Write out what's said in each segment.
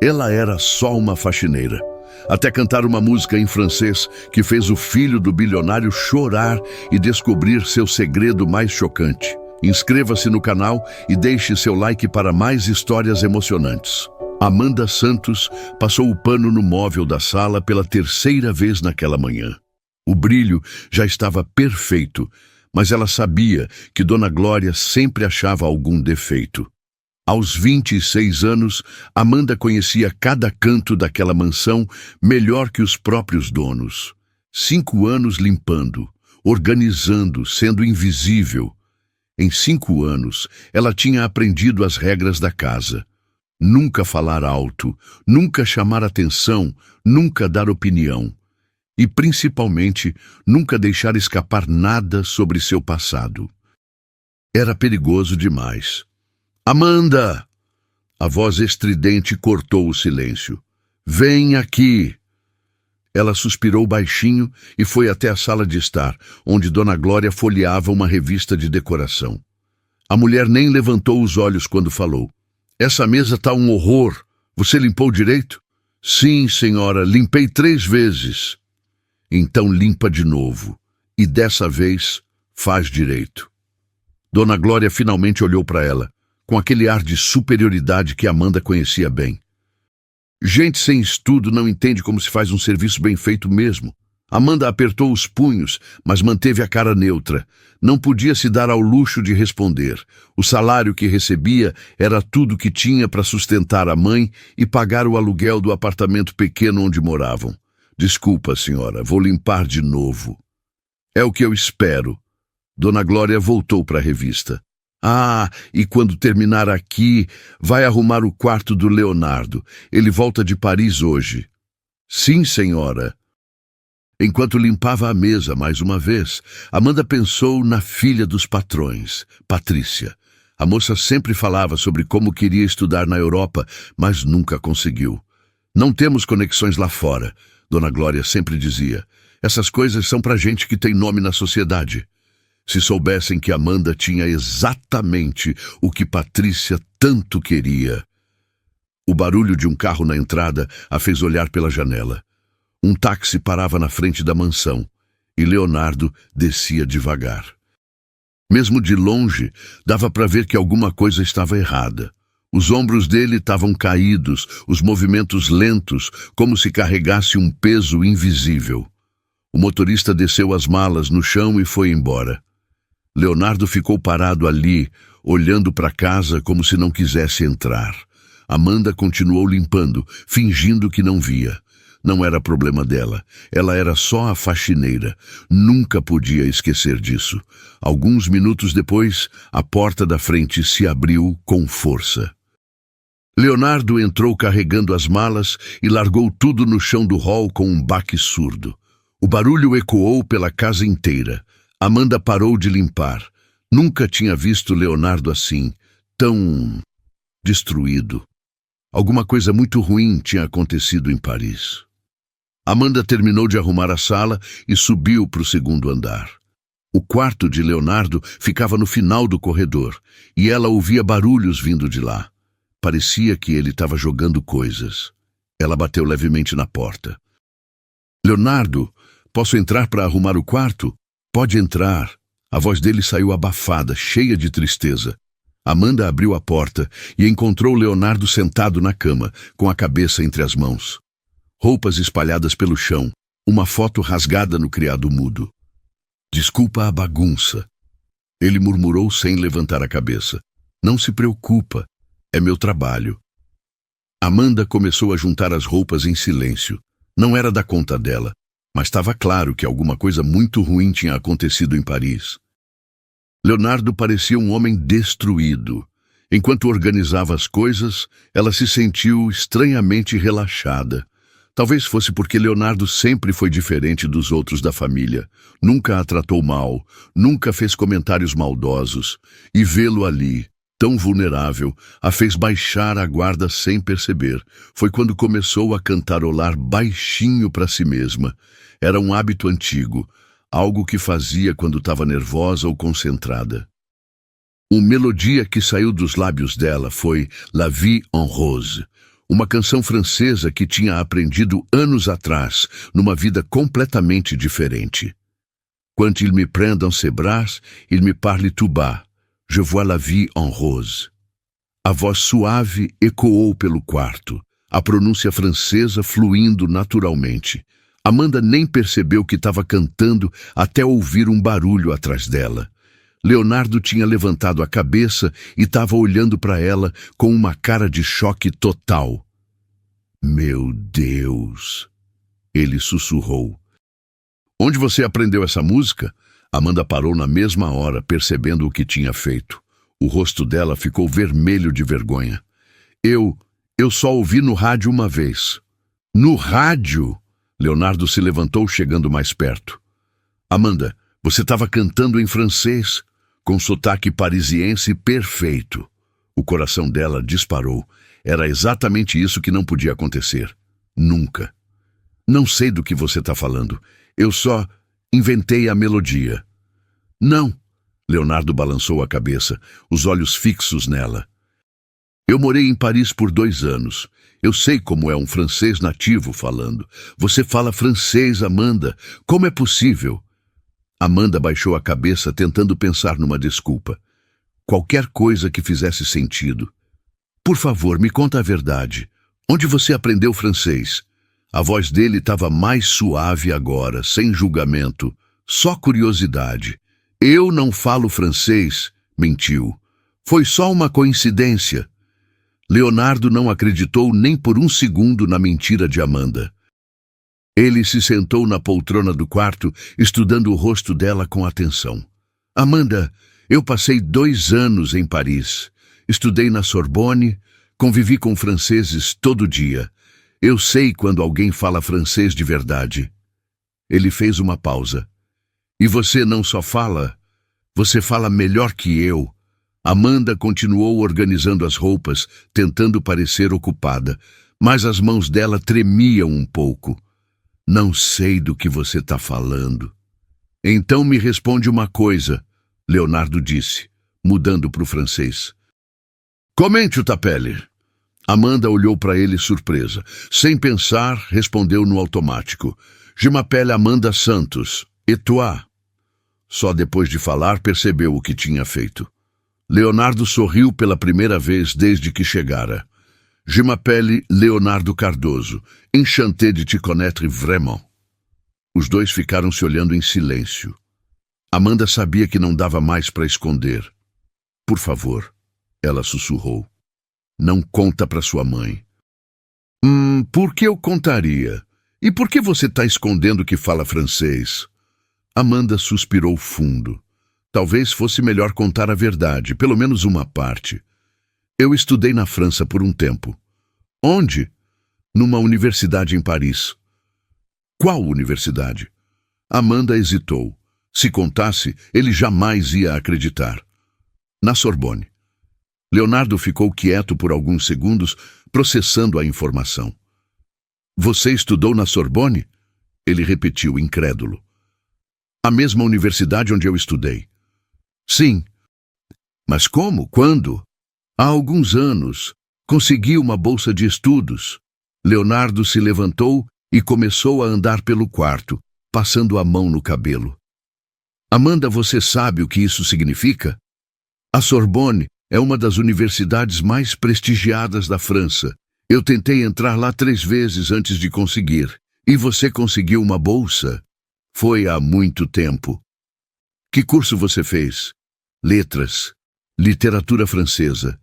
Ela era só uma faxineira, até cantar uma música em francês que fez o filho do bilionário chorar e descobrir seu segredo mais chocante. Inscreva-se no canal e deixe seu like para mais histórias emocionantes. Amanda Santos passou o pano no móvel da sala pela terceira vez naquela manhã. O brilho já estava perfeito, mas ela sabia que Dona Glória sempre achava algum defeito. Aos 26 anos, Amanda conhecia cada canto daquela mansão melhor que os próprios donos. 5 anos limpando, organizando, sendo invisível. Em 5 anos, ela tinha aprendido as regras da casa. Nunca falar alto, nunca chamar atenção, nunca dar opinião. E, principalmente, nunca deixar escapar nada sobre seu passado. Era perigoso demais. Amanda! A voz estridente cortou o silêncio. Vem aqui! Ela suspirou baixinho e foi até a sala de estar, onde Dona Glória folheava uma revista de decoração. A mulher nem levantou os olhos quando falou. Essa mesa tá um horror. Você limpou direito? Sim, senhora, limpei 3 vezes. Então limpa de novo. E dessa vez, faz direito. Dona Glória finalmente olhou para ela, com aquele ar de superioridade que Amanda conhecia bem. Gente sem estudo não entende como se faz um serviço bem feito mesmo. Amanda apertou os punhos, mas manteve a cara neutra. Não podia se dar ao luxo de responder. O salário que recebia era tudo que tinha para sustentar a mãe e pagar o aluguel do apartamento pequeno onde moravam. Desculpa, senhora, vou limpar de novo. É o que eu espero. Dona Glória voltou para a revista. Ah, e quando terminar aqui, vai arrumar o quarto do Leonardo. Ele volta de Paris hoje. Sim, senhora. Enquanto limpava a mesa mais uma vez, Amanda pensou na filha dos patrões, Patrícia. A moça sempre falava sobre como queria estudar na Europa, mas nunca conseguiu. Não temos conexões lá fora, Dona Glória sempre dizia. Essas coisas são para gente que tem nome na sociedade. Se soubessem que Amanda tinha exatamente o que Patrícia tanto queria. O barulho de um carro na entrada a fez olhar pela janela. Um táxi parava na frente da mansão e Leonardo descia devagar. Mesmo de longe, dava para ver que alguma coisa estava errada. Os ombros dele estavam caídos, os movimentos lentos, como se carregasse um peso invisível. O motorista desceu as malas no chão e foi embora. Leonardo ficou parado ali, olhando para casa como se não quisesse entrar. Amanda continuou limpando, fingindo que não via. Não era problema dela. Ela era só a faxineira. Nunca podia esquecer disso. Alguns minutos depois, a porta da frente se abriu com força. Leonardo entrou carregando as malas e largou tudo no chão do hall com um baque surdo. O barulho ecoou pela casa inteira. Amanda parou de limpar. Nunca tinha visto Leonardo assim, tão destruído. Alguma coisa muito ruim tinha acontecido em Paris. Amanda terminou de arrumar a sala e subiu para o 2º andar. O quarto de Leonardo ficava no final do corredor e ela ouvia barulhos vindo de lá. Parecia que ele estava jogando coisas. Ela bateu levemente na porta. Leonardo, posso entrar para arrumar o quarto? Pode entrar. A voz dele saiu abafada, cheia de tristeza. Amanda abriu a porta e encontrou Leonardo sentado na cama, com a cabeça entre as mãos. Roupas espalhadas pelo chão, uma foto rasgada no criado mudo. Desculpa a bagunça. Ele murmurou sem levantar a cabeça. Não se preocupa, é meu trabalho. Amanda começou a juntar as roupas em silêncio. Não era da conta dela, mas estava claro que alguma coisa muito ruim tinha acontecido em Paris. Leonardo parecia um homem destruído. Enquanto organizava as coisas, ela se sentiu estranhamente relaxada. Talvez fosse porque Leonardo sempre foi diferente dos outros da família. Nunca a tratou mal, nunca fez comentários maldosos. E vê-lo ali, tão vulnerável, a fez baixar a guarda sem perceber. Foi quando começou a cantarolar baixinho para si mesma. Era um hábito antigo, algo que fazia quando estava nervosa ou concentrada. Uma melodia que saiu dos lábios dela foi La Vie en Rose, Uma canção francesa que tinha aprendido anos atrás, numa vida completamente diferente. Quand il me prend dans ses bras, il me parle tout bas. Je vois la vie en rose. A voz suave ecoou pelo quarto, a pronúncia francesa fluindo naturalmente. Amanda nem percebeu que estava cantando até ouvir um barulho atrás dela. Leonardo tinha levantado a cabeça e estava olhando para ela com uma cara de choque total. Meu Deus! Ele sussurrou. Onde você aprendeu essa música? Amanda parou na mesma hora, percebendo o que tinha feito. O rosto dela ficou vermelho de vergonha. Eu só ouvi no rádio uma vez. No rádio? Leonardo se levantou, chegando mais perto. Amanda, você estava cantando em francês, com sotaque parisiense perfeito. O coração dela disparou. Era exatamente isso que não podia acontecer. Nunca. Não sei do que você está falando. Eu só inventei a melodia. Não. Leonardo balançou a cabeça, os olhos fixos nela. Eu morei em Paris por 2 anos. Eu sei como é um francês nativo falando. Você fala francês, Amanda. Como é possível? Amanda baixou a cabeça, tentando pensar numa desculpa. Qualquer coisa que fizesse sentido. Por favor, me conta a verdade. Onde você aprendeu francês? A voz dele estava mais suave agora, sem julgamento. Só curiosidade. Eu não falo francês, mentiu. Foi só uma coincidência. Leonardo não acreditou nem por um segundo na mentira de Amanda. Ele se sentou na poltrona do quarto, estudando o rosto dela com atenção. Amanda, eu passei 2 anos em Paris. Estudei na Sorbonne, convivi com franceses todo dia. Eu sei quando alguém fala francês de verdade. Ele fez uma pausa. E você não só fala, você fala melhor que eu. Amanda continuou organizando as roupas, tentando parecer ocupada, mas as mãos dela tremiam um pouco. Não sei do que você está falando. Então me responde uma coisa, Leonardo disse, mudando para o francês. Comente, Tapelle. Amanda olhou para ele surpresa. Sem pensar, respondeu no automático. Je m'appelle Amanda Santos. Et toi? Só depois de falar percebeu o que tinha feito. Leonardo sorriu pela primeira vez desde que chegara. Je m'appelle Leonardo Cardoso. Enchanté de te connaître vraiment. Os dois ficaram se olhando em silêncio. Amanda sabia que não dava mais para esconder. Por favor, ela sussurrou. Não conta para sua mãe. Por que eu contaria? E por que você está escondendo que fala francês? Amanda suspirou fundo. Talvez fosse melhor contar a verdade, pelo menos uma parte. Eu estudei na França por um tempo. Onde? Numa universidade em Paris. Qual universidade? Amanda hesitou. Se contasse, ele jamais ia acreditar. Na Sorbonne. Leonardo ficou quieto por alguns segundos, processando a informação. Você estudou na Sorbonne? Ele repetiu, incrédulo. A mesma universidade onde eu estudei. Sim. Mas como? Quando? Há alguns anos. Consegui uma bolsa de estudos. Leonardo se levantou e começou a andar pelo quarto, passando a mão no cabelo. Amanda, você sabe o que isso significa? A Sorbonne é uma das universidades mais prestigiadas da França. Eu tentei entrar lá 3 vezes antes de conseguir. E você conseguiu uma bolsa? Foi há muito tempo. Que curso você fez? Letras. Literatura francesa.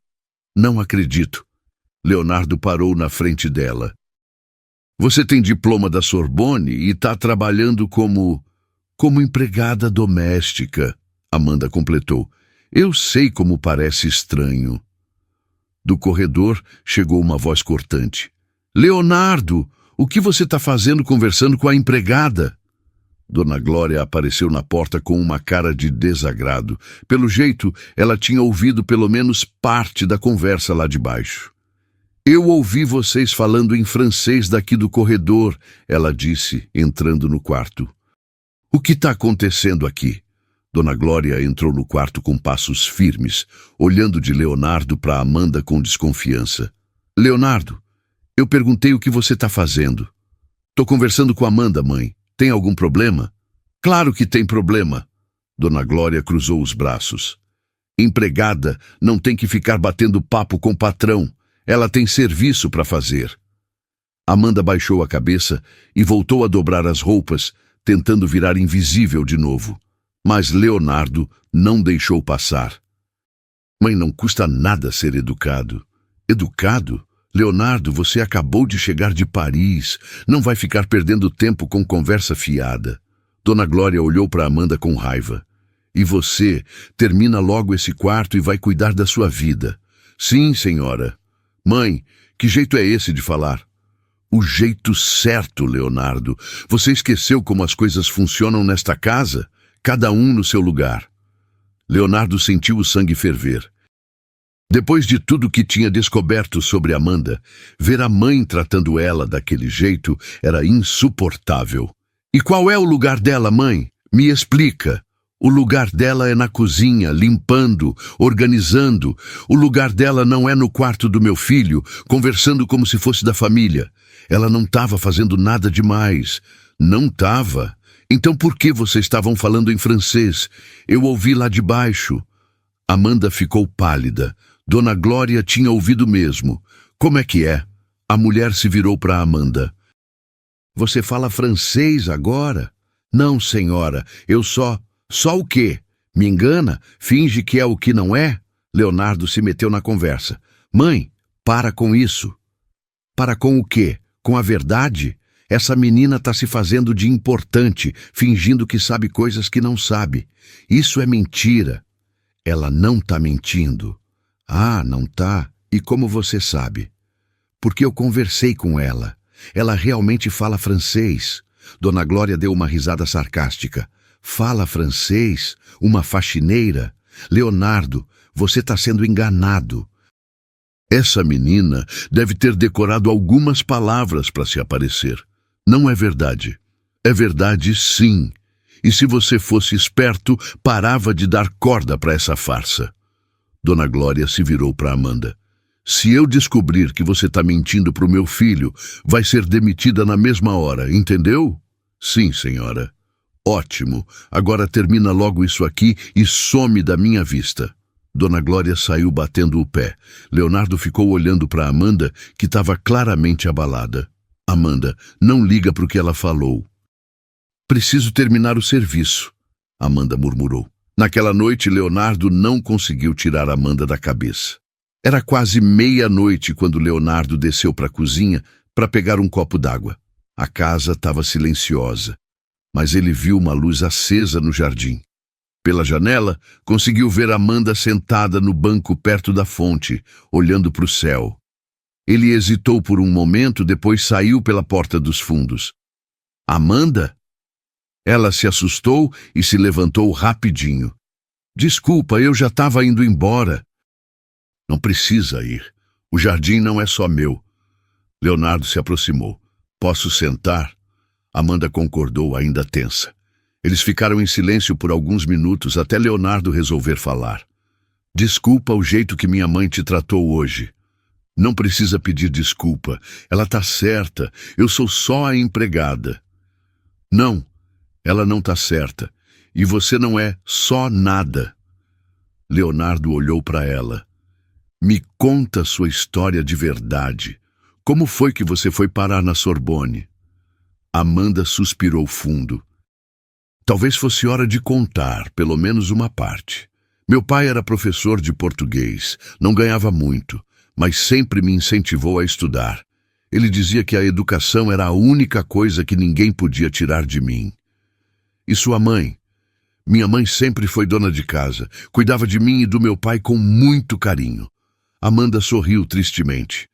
Não acredito. Leonardo parou na frente dela. Você tem diploma da Sorbonne e está trabalhando como empregada doméstica, Amanda completou. Eu sei como parece estranho. Do corredor chegou uma voz cortante. Leonardo, o que você está fazendo conversando com a empregada? Dona Glória apareceu na porta com uma cara de desagrado. Pelo jeito, ela tinha ouvido pelo menos parte da conversa lá de baixo. Eu ouvi vocês falando em francês daqui do corredor, ela disse, entrando no quarto. O que está acontecendo aqui? Dona Glória entrou no quarto com passos firmes, olhando de Leonardo para Amanda com desconfiança. Leonardo, Eu perguntei o que você está fazendo. Tô conversando com Amanda, mãe. Tem algum problema? Claro que tem problema. Dona Glória cruzou os braços. Empregada não tem que ficar batendo papo com o patrão. Ela tem serviço para fazer. Amanda baixou a cabeça e voltou a dobrar as roupas, tentando virar invisível de novo. Mas Leonardo não deixou passar. Mãe, não custa nada ser educado. Educado? Leonardo, você acabou de chegar de Paris. Não vai ficar perdendo tempo com conversa fiada. Dona Glória olhou para Amanda com raiva. E você termina logo esse quarto e vai cuidar da sua vida. Sim, senhora. Mãe, que jeito é esse de falar? O jeito certo, Leonardo. Você esqueceu como as coisas funcionam nesta casa? Cada um no seu lugar. Leonardo sentiu o sangue ferver. Depois de tudo que tinha descoberto sobre Amanda, ver a mãe tratando ela daquele jeito era insuportável. E qual é o lugar dela, mãe? Me explica. O lugar dela é na cozinha, limpando, organizando. O lugar dela não é no quarto do meu filho, conversando como se fosse da família. Ela não estava fazendo nada demais. Não estava. Então por que vocês estavam falando em francês? Eu ouvi lá de baixo. Amanda ficou pálida. Dona Glória tinha ouvido mesmo. Como é que é? A mulher se virou para Amanda. Você fala francês agora? Não, senhora, eu só... Só o quê? Me engana? Finge que é o que não é? Leonardo se meteu na conversa. Mãe, para com isso. Para com o quê? Com a verdade? Essa menina está se fazendo de importante, fingindo que sabe coisas que não sabe. Isso é mentira. Ela não está mentindo. Ah, não tá? E como você sabe? Porque eu conversei com ela. Ela realmente fala francês. Dona Glória deu uma risada sarcástica. Fala francês? Uma faxineira? Leonardo, você está sendo enganado. Essa menina deve ter decorado algumas palavras para se aparecer. Não é verdade. É verdade, sim. E se você fosse esperto, parava de dar corda para essa farsa. Dona Glória se virou para Amanda. Se eu descobrir que você está mentindo para o meu filho, vai ser demitida na mesma hora, entendeu? Sim, senhora. Ótimo. Agora termina logo isso aqui e some da minha vista. Dona Glória saiu batendo o pé. Leonardo ficou olhando para Amanda, que estava claramente abalada. Amanda, não liga para o que ela falou. Preciso terminar o serviço, Amanda murmurou. Naquela noite, Leonardo não conseguiu tirar Amanda da cabeça. Era quase meia-noite quando Leonardo desceu para a cozinha para pegar um copo d'água. A casa estava silenciosa, mas ele viu uma luz acesa no jardim. Pela janela, conseguiu ver Amanda sentada no banco perto da fonte, olhando para o céu. Ele hesitou por um momento, depois saiu pela porta dos fundos. Amanda? Ela se assustou e se levantou rapidinho. Desculpa, eu já estava indo embora. Não precisa ir. O jardim não é só meu. Leonardo se aproximou. Posso sentar? Amanda concordou, ainda tensa. Eles ficaram em silêncio por alguns minutos até Leonardo resolver falar. Desculpa o jeito que minha mãe te tratou hoje. Não precisa pedir desculpa. Ela está certa. Eu sou só a empregada. Não, ela não está certa. E você não é só nada. Leonardo olhou para ela. Me conta sua história de verdade. Como foi que você foi parar na Sorbonne? Amanda suspirou fundo. Talvez fosse hora de contar, pelo menos uma parte. Meu pai era professor de português, não ganhava muito, mas sempre me incentivou a estudar. Ele dizia que a educação era a única coisa que ninguém podia tirar de mim. E sua mãe? Minha mãe sempre foi dona de casa, cuidava de mim e do meu pai com muito carinho. Amanda sorriu tristemente.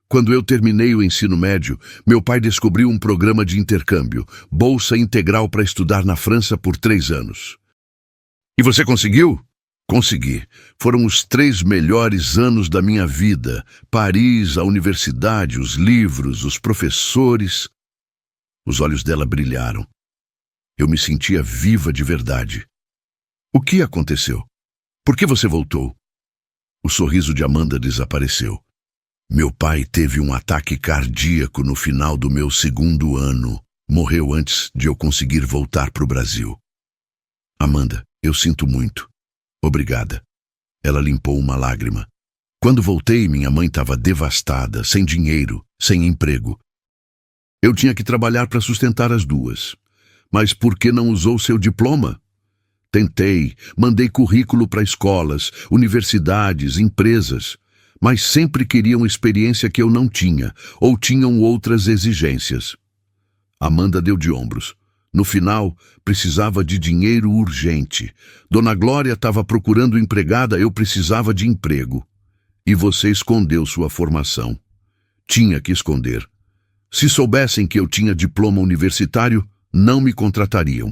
Quando eu terminei o ensino médio, meu pai descobriu um programa de intercâmbio, bolsa integral para estudar na França por 3 anos. E você conseguiu? Consegui. Foram os 3 melhores anos da minha vida. Paris, a universidade, os livros, os professores. Os olhos dela brilharam. Eu me sentia viva de verdade. O que aconteceu? Por que você voltou? O sorriso de Amanda desapareceu. Meu pai teve um ataque cardíaco no final do meu 2º ano. Morreu antes de eu conseguir voltar para o Brasil. Amanda, eu sinto muito. Obrigada. Ela limpou uma lágrima. Quando voltei, minha mãe estava devastada, sem dinheiro, sem emprego. Eu tinha que trabalhar para sustentar as duas. Mas por que não usou seu diploma? Tentei, mandei currículo para escolas, universidades, empresas, mas sempre queriam experiência que eu não tinha, ou tinham outras exigências. Amanda deu de ombros. No final, precisava de dinheiro urgente. Dona Glória estava procurando empregada, eu precisava de emprego. E você escondeu sua formação. Tinha que esconder. Se soubessem que eu tinha diploma universitário, não me contratariam.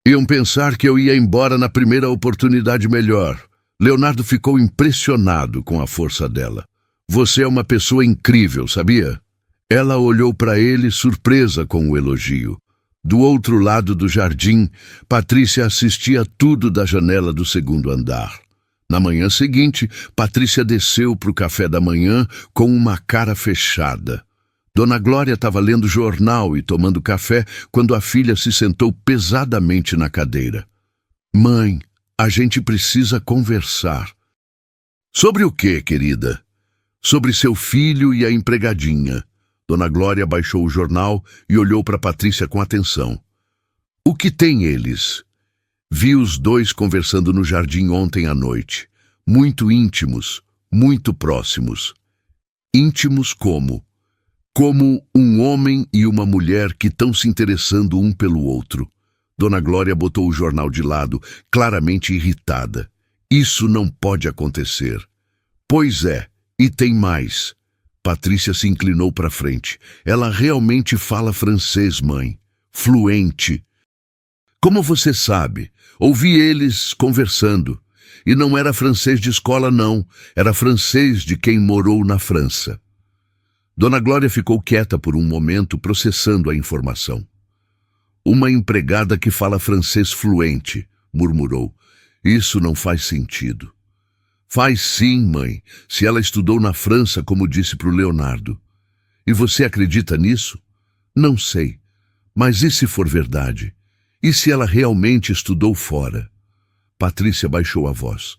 Iam pensar que eu ia embora na primeira oportunidade melhor. Leonardo ficou impressionado com a força dela. Você é uma pessoa incrível, sabia? Ela olhou para ele surpresa com o elogio. Do outro lado do jardim, Patrícia assistia tudo da janela do 2º andar. Na manhã seguinte, Patrícia desceu para o café da manhã com uma cara fechada. Dona Glória estava lendo jornal e tomando café quando a filha se sentou pesadamente na cadeira. Mãe, a gente precisa conversar. Sobre o quê, querida? Sobre seu filho e a empregadinha. Dona Glória baixou o jornal e olhou para Patrícia com atenção. O que tem eles? Vi os dois conversando no jardim ontem à noite. Muito íntimos, muito próximos. Íntimos como? Como um homem e uma mulher que estão se interessando um pelo outro. Dona Glória botou o jornal de lado, claramente irritada. Isso não pode acontecer. Pois é, e tem mais. Patrícia se inclinou para frente. Ela realmente fala francês, mãe. Fluente. Como você sabe? Ouvi eles conversando. E não era francês de escola, não. Era francês de quem morou na França. Dona Glória ficou quieta por um momento, processando a informação. Uma empregada que fala francês fluente, murmurou. Isso não faz sentido. Faz sim, mãe, se ela estudou na França, como disse para o Leonardo. E você acredita nisso? Não sei. Mas e se for verdade? E se ela realmente estudou fora? Patrícia baixou a voz.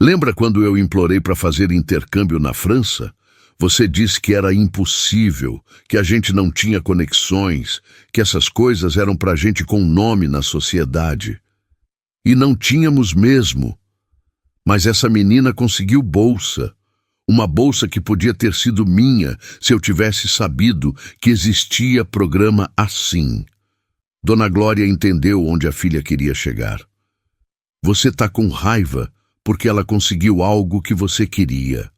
Lembra quando eu implorei para fazer intercâmbio na França? Você disse que era impossível, que a gente não tinha conexões, que essas coisas eram para gente com nome na sociedade. E não tínhamos mesmo. Mas essa menina conseguiu bolsa. Uma bolsa que podia ter sido minha se eu tivesse sabido que existia programa assim. Dona Glória entendeu onde a filha queria chegar. Você está com raiva porque ela conseguiu algo que você queria.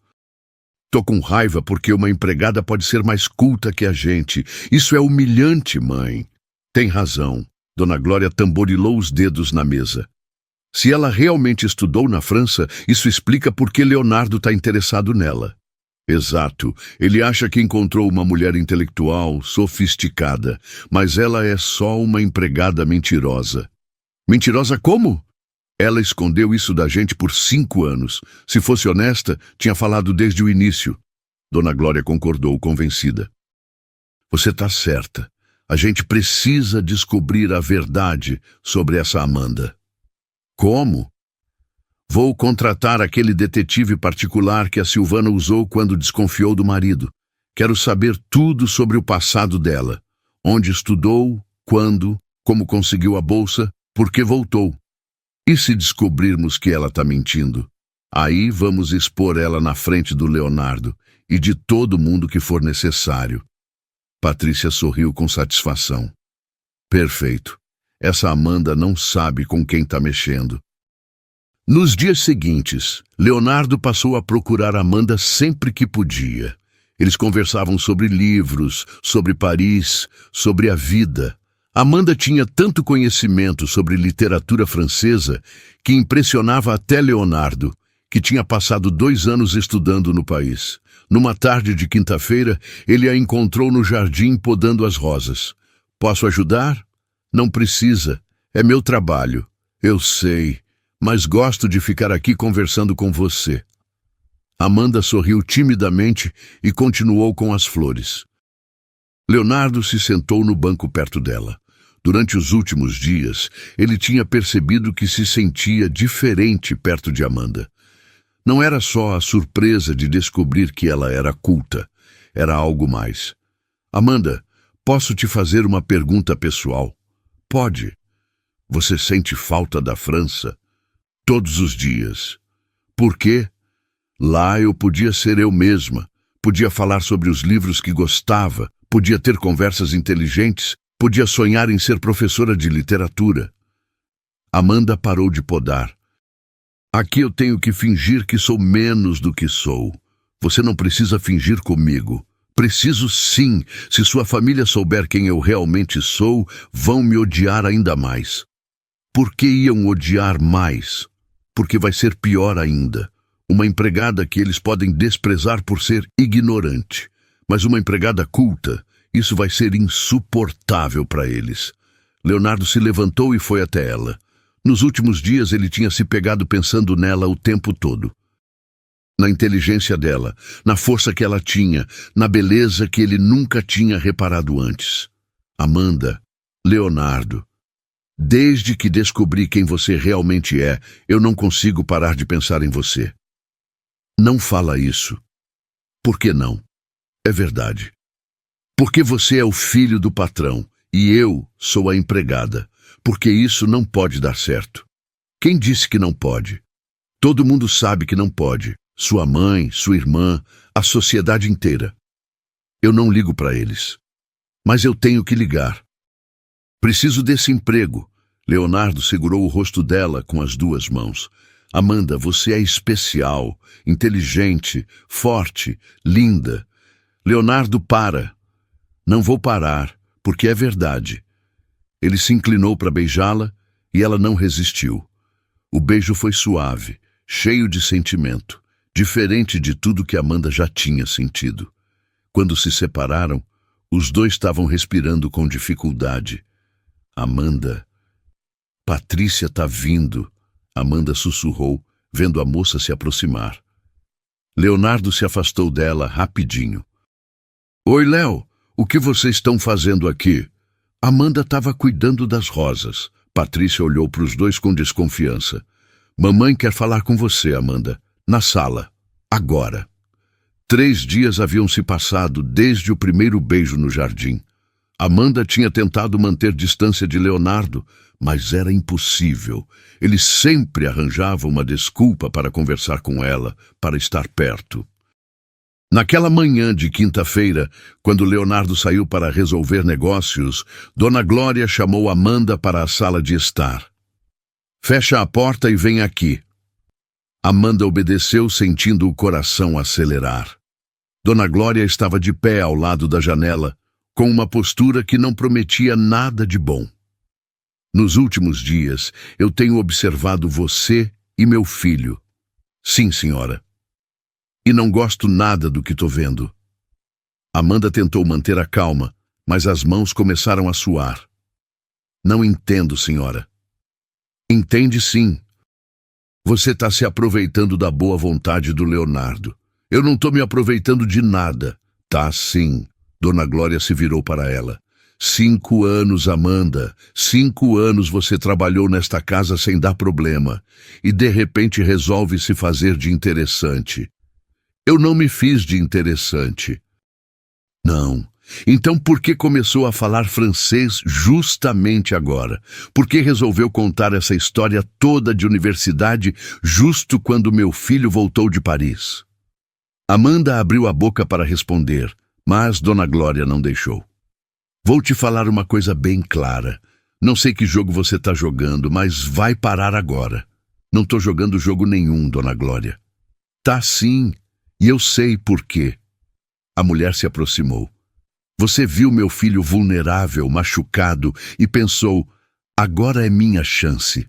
Tô com raiva porque uma empregada pode ser mais culta que a gente. Isso é humilhante, mãe. Tem razão. Dona Glória tamborilou os dedos na mesa. Se ela realmente estudou na França, isso explica por que Leonardo está interessado nela. Exato. Ele acha que encontrou uma mulher intelectual, sofisticada, mas ela é só uma empregada mentirosa. Mentirosa como? Ela escondeu isso da gente por 5 anos. Se fosse honesta, tinha falado desde o início. Dona Glória concordou, convencida. Você está certa. A gente precisa descobrir a verdade sobre essa Amanda. Como? Vou contratar aquele detetive particular que a Silvana usou quando desconfiou do marido. Quero saber tudo sobre o passado dela. Onde estudou, quando, como conseguiu a bolsa, por que voltou. E se descobrirmos que ela está mentindo? Aí vamos expor ela na frente do Leonardo e de todo mundo que for necessário. Patrícia sorriu com satisfação. Perfeito. Essa Amanda não sabe com quem está mexendo. Nos dias seguintes, Leonardo passou a procurar Amanda sempre que podia. Eles conversavam sobre livros, sobre Paris, sobre a vida. Amanda tinha tanto conhecimento sobre literatura francesa que impressionava até Leonardo, que tinha passado 2 anos estudando no país. Numa tarde de quinta-feira, ele a encontrou no jardim podando as rosas. Posso ajudar? Não precisa. É meu trabalho. Eu sei, mas gosto de ficar aqui conversando com você. Amanda sorriu timidamente e continuou com as flores. Leonardo se sentou no banco perto dela. Durante os últimos dias, ele tinha percebido que se sentia diferente perto de Amanda. Não era só a surpresa de descobrir que ela era culta, era algo mais. Amanda, posso te fazer uma pergunta pessoal? Pode. Você sente falta da França? Todos os dias. Por quê? Lá eu podia ser eu mesma, podia falar sobre os livros que gostava, podia ter conversas inteligentes, podia sonhar em ser professora de literatura. Amanda parou de podar. Aqui eu tenho que fingir que sou menos do que sou. Você não precisa fingir comigo. Preciso sim. Se sua família souber quem eu realmente sou, vão me odiar ainda mais. Por que iam odiar mais? Porque vai ser pior ainda. Uma empregada que eles podem desprezar por ser ignorante. Mas uma empregada culta, isso vai ser insuportável para eles. Leonardo se levantou e foi até ela. Nos últimos dias ele tinha se pegado pensando nela o tempo todo. Na inteligência dela, na força que ela tinha, na beleza que ele nunca tinha reparado antes. Amanda, Leonardo, desde que descobri quem você realmente é, eu não consigo parar de pensar em você. Não fala isso. Por que não? É verdade. Porque você é o filho do patrão e eu sou a empregada. Porque isso não pode dar certo. Quem disse que não pode? Todo mundo sabe que não pode. Sua mãe, sua irmã, a sociedade inteira. Eu não ligo para eles. Mas eu tenho que ligar. Preciso desse emprego. Leonardo segurou o rosto dela com as duas mãos. Amanda, você é especial, inteligente, forte, linda. Leonardo, para. Não vou parar, porque é verdade. Ele se inclinou para beijá-la e ela não resistiu. O beijo foi suave, cheio de sentimento, diferente de tudo que Amanda já tinha sentido. Quando se separaram, os dois estavam respirando com dificuldade. Amanda... Patrícia tá vindo, Amanda sussurrou, vendo a moça se aproximar. Leonardo se afastou dela rapidinho. Oi, Léo, o que vocês estão fazendo aqui? Amanda estava cuidando das rosas. Patrícia olhou para os dois com desconfiança. Mamãe quer falar com você, Amanda. Na sala. Agora. 3 dias haviam se passado desde o primeiro beijo no jardim. Amanda tinha tentado manter distância de Leonardo, mas era impossível. Ele sempre arranjava uma desculpa para conversar com ela, para estar perto. Naquela manhã de quinta-feira, quando Leonardo saiu para resolver negócios, Dona Glória chamou Amanda para a sala de estar. Fecha a porta e vem aqui. Amanda obedeceu, sentindo o coração acelerar. Dona Glória estava de pé ao lado da janela, com uma postura que não prometia nada de bom. Nos últimos dias, eu tenho observado você e meu filho. Sim, senhora. E não gosto nada do que estou vendo. Amanda tentou manter a calma, mas as mãos começaram a suar. Não entendo, senhora. Entende sim. Você está se aproveitando da boa vontade do Leonardo. Eu não estou me aproveitando de nada. Tá sim. Dona Glória se virou para ela. 5 anos, Amanda. 5 anos você trabalhou nesta casa sem dar problema. E de repente resolve se fazer de interessante. Eu não me fiz de interessante. Não. Então por que começou a falar francês justamente agora? Por que resolveu contar essa história toda de universidade justo quando meu filho voltou de Paris? Amanda abriu a boca para responder, mas Dona Glória não deixou. Vou te falar uma coisa bem clara. Não sei que jogo você está jogando, mas vai parar agora. Não estou jogando jogo nenhum, Dona Glória. Tá sim. E eu sei por quê. A mulher se aproximou. Você viu meu filho vulnerável, machucado, e pensou, agora é minha chance.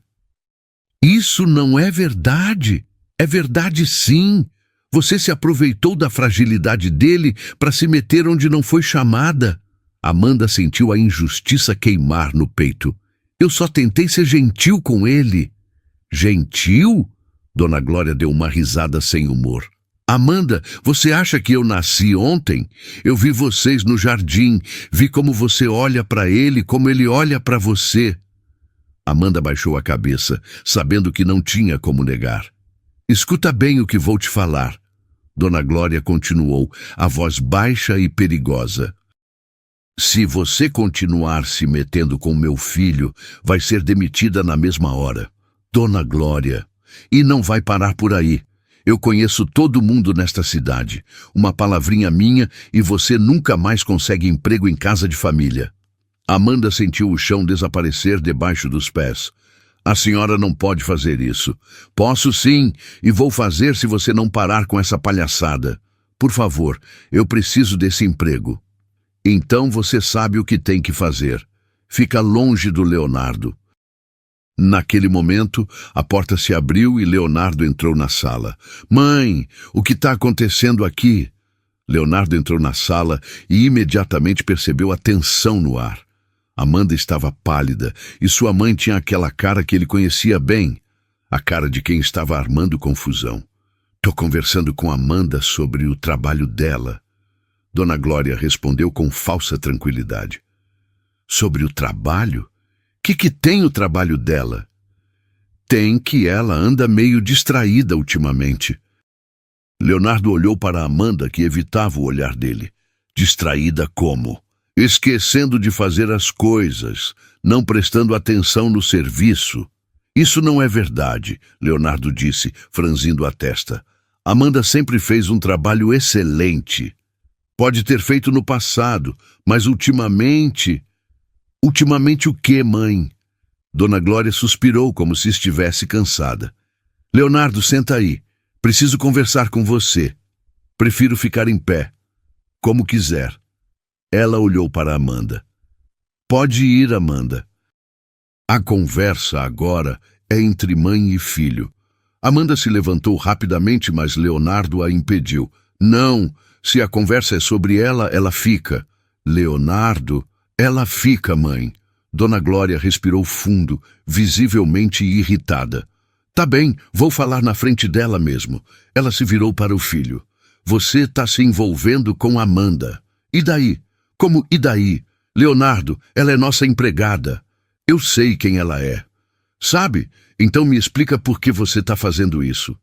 Isso não é verdade. É verdade sim. Você se aproveitou da fragilidade dele para se meter onde não foi chamada. Amanda sentiu a injustiça queimar no peito. Eu só tentei ser gentil com ele. Gentil? Dona Glória deu uma risada sem humor. Amanda, você acha que eu nasci ontem? Eu vi vocês no jardim, vi como você olha para ele, como ele olha para você. Amanda baixou a cabeça, sabendo que não tinha como negar. Escuta bem o que vou te falar. Dona Glória continuou, a voz baixa e perigosa. Se você continuar se metendo com meu filho, vai ser demitida na mesma hora. Dona Glória. E não vai parar por aí. Eu conheço todo mundo nesta cidade. Uma palavrinha minha e você nunca mais consegue emprego em casa de família. Amanda sentiu o chão desaparecer debaixo dos pés. A senhora não pode fazer isso. Posso sim, e vou fazer se você não parar com essa palhaçada. Por favor, eu preciso desse emprego. Então você sabe o que tem que fazer. Fica longe do Leonardo. Naquele momento, a porta se abriu e Leonardo entrou na sala. Mãe, o que está acontecendo aqui? Leonardo entrou na sala e imediatamente percebeu a tensão no ar. Amanda estava pálida e sua mãe tinha aquela cara que ele conhecia bem, a cara de quem estava armando confusão. Tô conversando com Amanda sobre o trabalho dela. Dona Glória respondeu com falsa tranquilidade. Sobre o trabalho? Que tem o trabalho dela? Tem que ela anda meio distraída ultimamente. Leonardo olhou para Amanda, que evitava o olhar dele. Distraída como? Esquecendo de fazer as coisas, não prestando atenção no serviço. Isso não é verdade, Leonardo disse, franzindo a testa. Amanda sempre fez um trabalho excelente. Pode ter feito no passado, mas ultimamente... Ultimamente o quê, mãe? Dona Glória suspirou como se estivesse cansada. Leonardo, senta aí. Preciso conversar com você. Prefiro ficar em pé. Como quiser. Ela olhou para Amanda. Pode ir, Amanda. A conversa agora é entre mãe e filho. Amanda se levantou rapidamente, mas Leonardo a impediu. Não, se a conversa é sobre ela, ela fica. Leonardo, ela fica, mãe. Dona Glória respirou fundo, visivelmente irritada. Tá bem, vou falar na frente dela mesmo. Ela se virou para o filho. Você está se envolvendo com Amanda. E daí? Como e daí? Leonardo, ela é nossa empregada. Eu sei quem ela é. Sabe? Então me explica por que você está fazendo isso.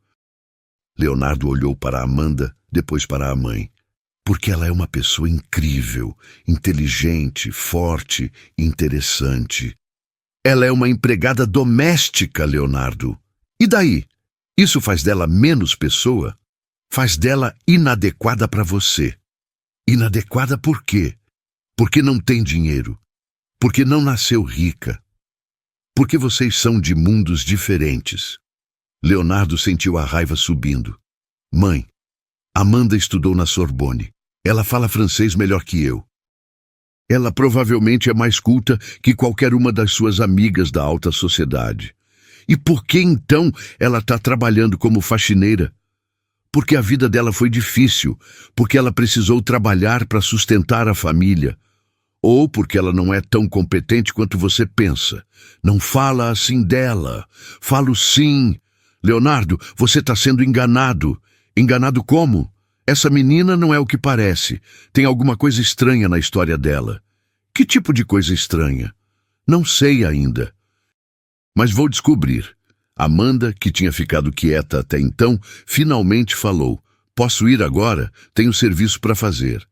Leonardo olhou para Amanda, depois para a mãe. Porque ela é uma pessoa incrível, inteligente, forte, interessante. Ela é uma empregada doméstica, Leonardo. E daí? Isso faz dela menos pessoa? Faz dela inadequada para você. Inadequada por quê? Porque não tem dinheiro. Porque não nasceu rica. Porque vocês são de mundos diferentes. Leonardo sentiu a raiva subindo. Mãe, Amanda estudou na Sorbonne. Ela fala francês melhor que eu. Ela provavelmente é mais culta que qualquer uma das suas amigas da alta sociedade. E por que então ela está trabalhando como faxineira? Porque a vida dela foi difícil, porque ela precisou trabalhar para sustentar a família. Ou porque ela não é tão competente quanto você pensa. Não fala assim dela. Falo sim. Leonardo, você está sendo enganado. Enganado como? Essa menina não é o que parece. Tem alguma coisa estranha na história dela. Que tipo de coisa estranha? Não sei ainda. Mas vou descobrir. Amanda, que tinha ficado quieta até então, finalmente falou. Posso ir agora? Tenho serviço para fazer.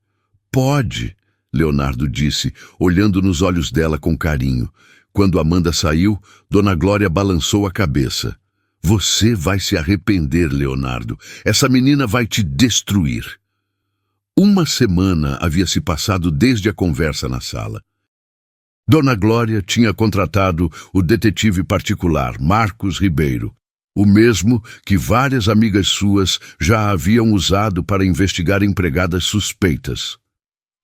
Pode, Leonardo disse, olhando nos olhos dela com carinho. Quando Amanda saiu, Dona Glória balançou a cabeça. Você vai se arrepender, Leonardo. Essa menina vai te destruir. Uma semana havia se passado desde a conversa na sala. Dona Glória tinha contratado o detetive particular, Marcos Ribeiro, o mesmo que várias amigas suas já haviam usado para investigar empregadas suspeitas.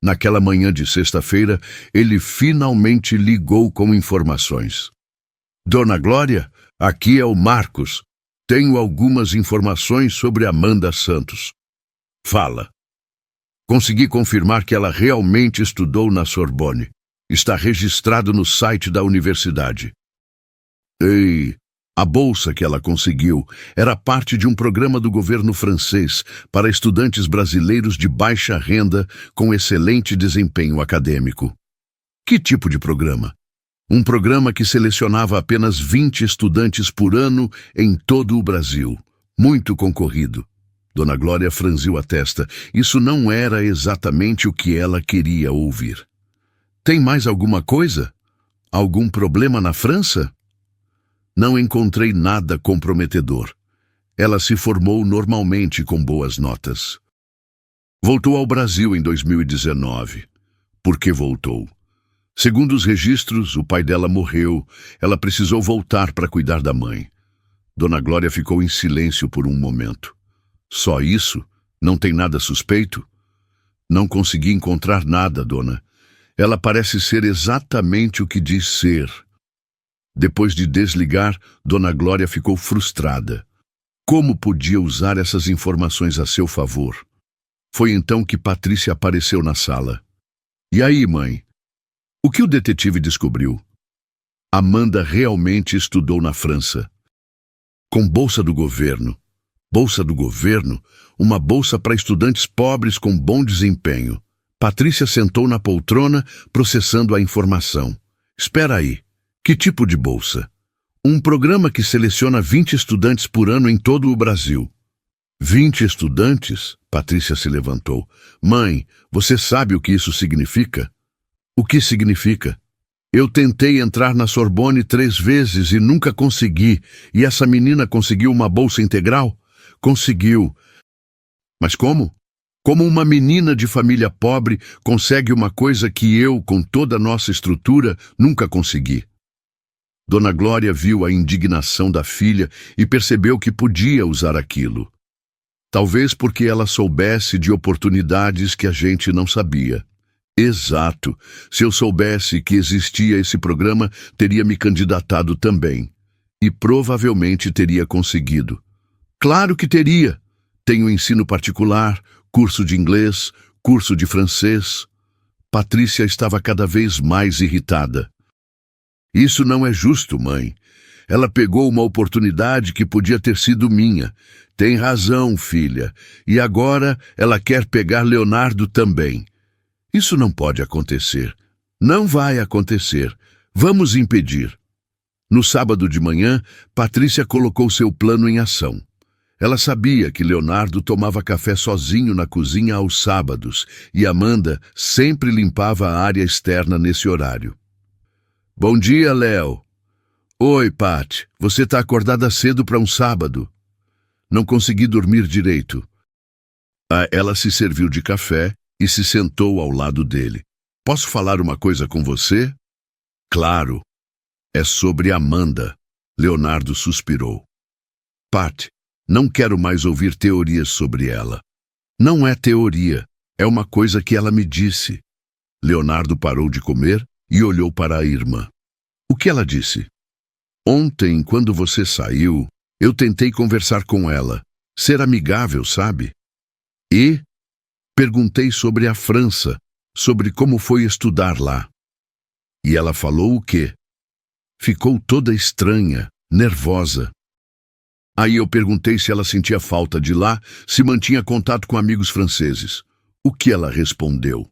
Naquela manhã de sexta-feira, ele finalmente ligou com informações. Dona Glória, aqui é o Marcos. Tenho algumas informações sobre Amanda Santos. Fala. Consegui confirmar que ela realmente estudou na Sorbonne. Está registrado no site da universidade. Ei, A bolsa que ela conseguiu era parte de um programa do governo francês para estudantes brasileiros de baixa renda com excelente desempenho acadêmico. Que tipo de programa? Um programa que selecionava apenas 20 estudantes por ano em todo o Brasil. Muito concorrido. Dona Glória franziu a testa. Isso não era exatamente o que ela queria ouvir. Tem mais alguma coisa? Algum problema na França? Não encontrei nada comprometedor. Ela se formou normalmente com boas notas. Voltou ao Brasil em 2019. Por que voltou? Segundo os registros, o pai dela morreu. Ela precisou voltar para cuidar da mãe. Dona Glória ficou em silêncio por um momento. Só isso? Não tem nada suspeito? Não consegui encontrar nada, dona. Ela parece ser exatamente o que diz ser. Depois de desligar, Dona Glória ficou frustrada. Como podia usar essas informações a seu favor? Foi então que Patrícia apareceu na sala. E aí, mãe? O que o detetive descobriu? Amanda realmente estudou na França. Com bolsa do governo. Bolsa do governo? Uma bolsa para estudantes pobres com bom desempenho. Patrícia sentou na poltrona, processando a informação. Espera aí. Que tipo de bolsa? Um programa que seleciona 20 estudantes por ano em todo o Brasil. 20 estudantes? Patrícia se levantou. Mãe, você sabe o que isso significa? O que significa? Eu tentei entrar na Sorbonne 3 vezes e nunca consegui. E essa menina conseguiu uma bolsa integral? Conseguiu. Mas como? Como uma menina de família pobre consegue uma coisa que eu, com toda a nossa estrutura, nunca consegui? Dona Glória viu a indignação da filha e percebeu que podia usar aquilo. Talvez porque ela soubesse de oportunidades que a gente não sabia. Exato. Se eu soubesse que existia esse programa, teria me candidatado também. E provavelmente teria conseguido. Claro que teria. Tenho ensino particular, curso de inglês, curso de francês. Patrícia estava cada vez mais irritada. Isso não é justo, mãe. Ela pegou uma oportunidade que podia ter sido minha. Tem razão, filha. E agora ela quer pegar Leonardo também. Isso não pode acontecer. Não vai acontecer. Vamos impedir. No sábado de manhã, Patrícia colocou seu plano em ação. Ela sabia que Leonardo tomava café sozinho na cozinha aos sábados e Amanda sempre limpava a área externa nesse horário. Bom dia, Léo. Oi, Pat. Você está acordada cedo para um sábado. Não consegui dormir direito. Ela se serviu de café e se sentou ao lado dele. Posso falar uma coisa com você? Claro. É sobre Amanda. Leonardo suspirou. Pat, não quero mais ouvir teorias sobre ela. Não é teoria. É uma coisa que ela me disse. Leonardo parou de comer e olhou para a irmã. O que ela disse? Ontem, quando você saiu, eu tentei conversar com ela, ser amigável, sabe? E perguntei sobre a França, sobre como foi estudar lá. E ela falou o quê? Ficou toda estranha, nervosa. Aí eu perguntei se ela sentia falta de lá, se mantinha contato com amigos franceses. O que ela respondeu?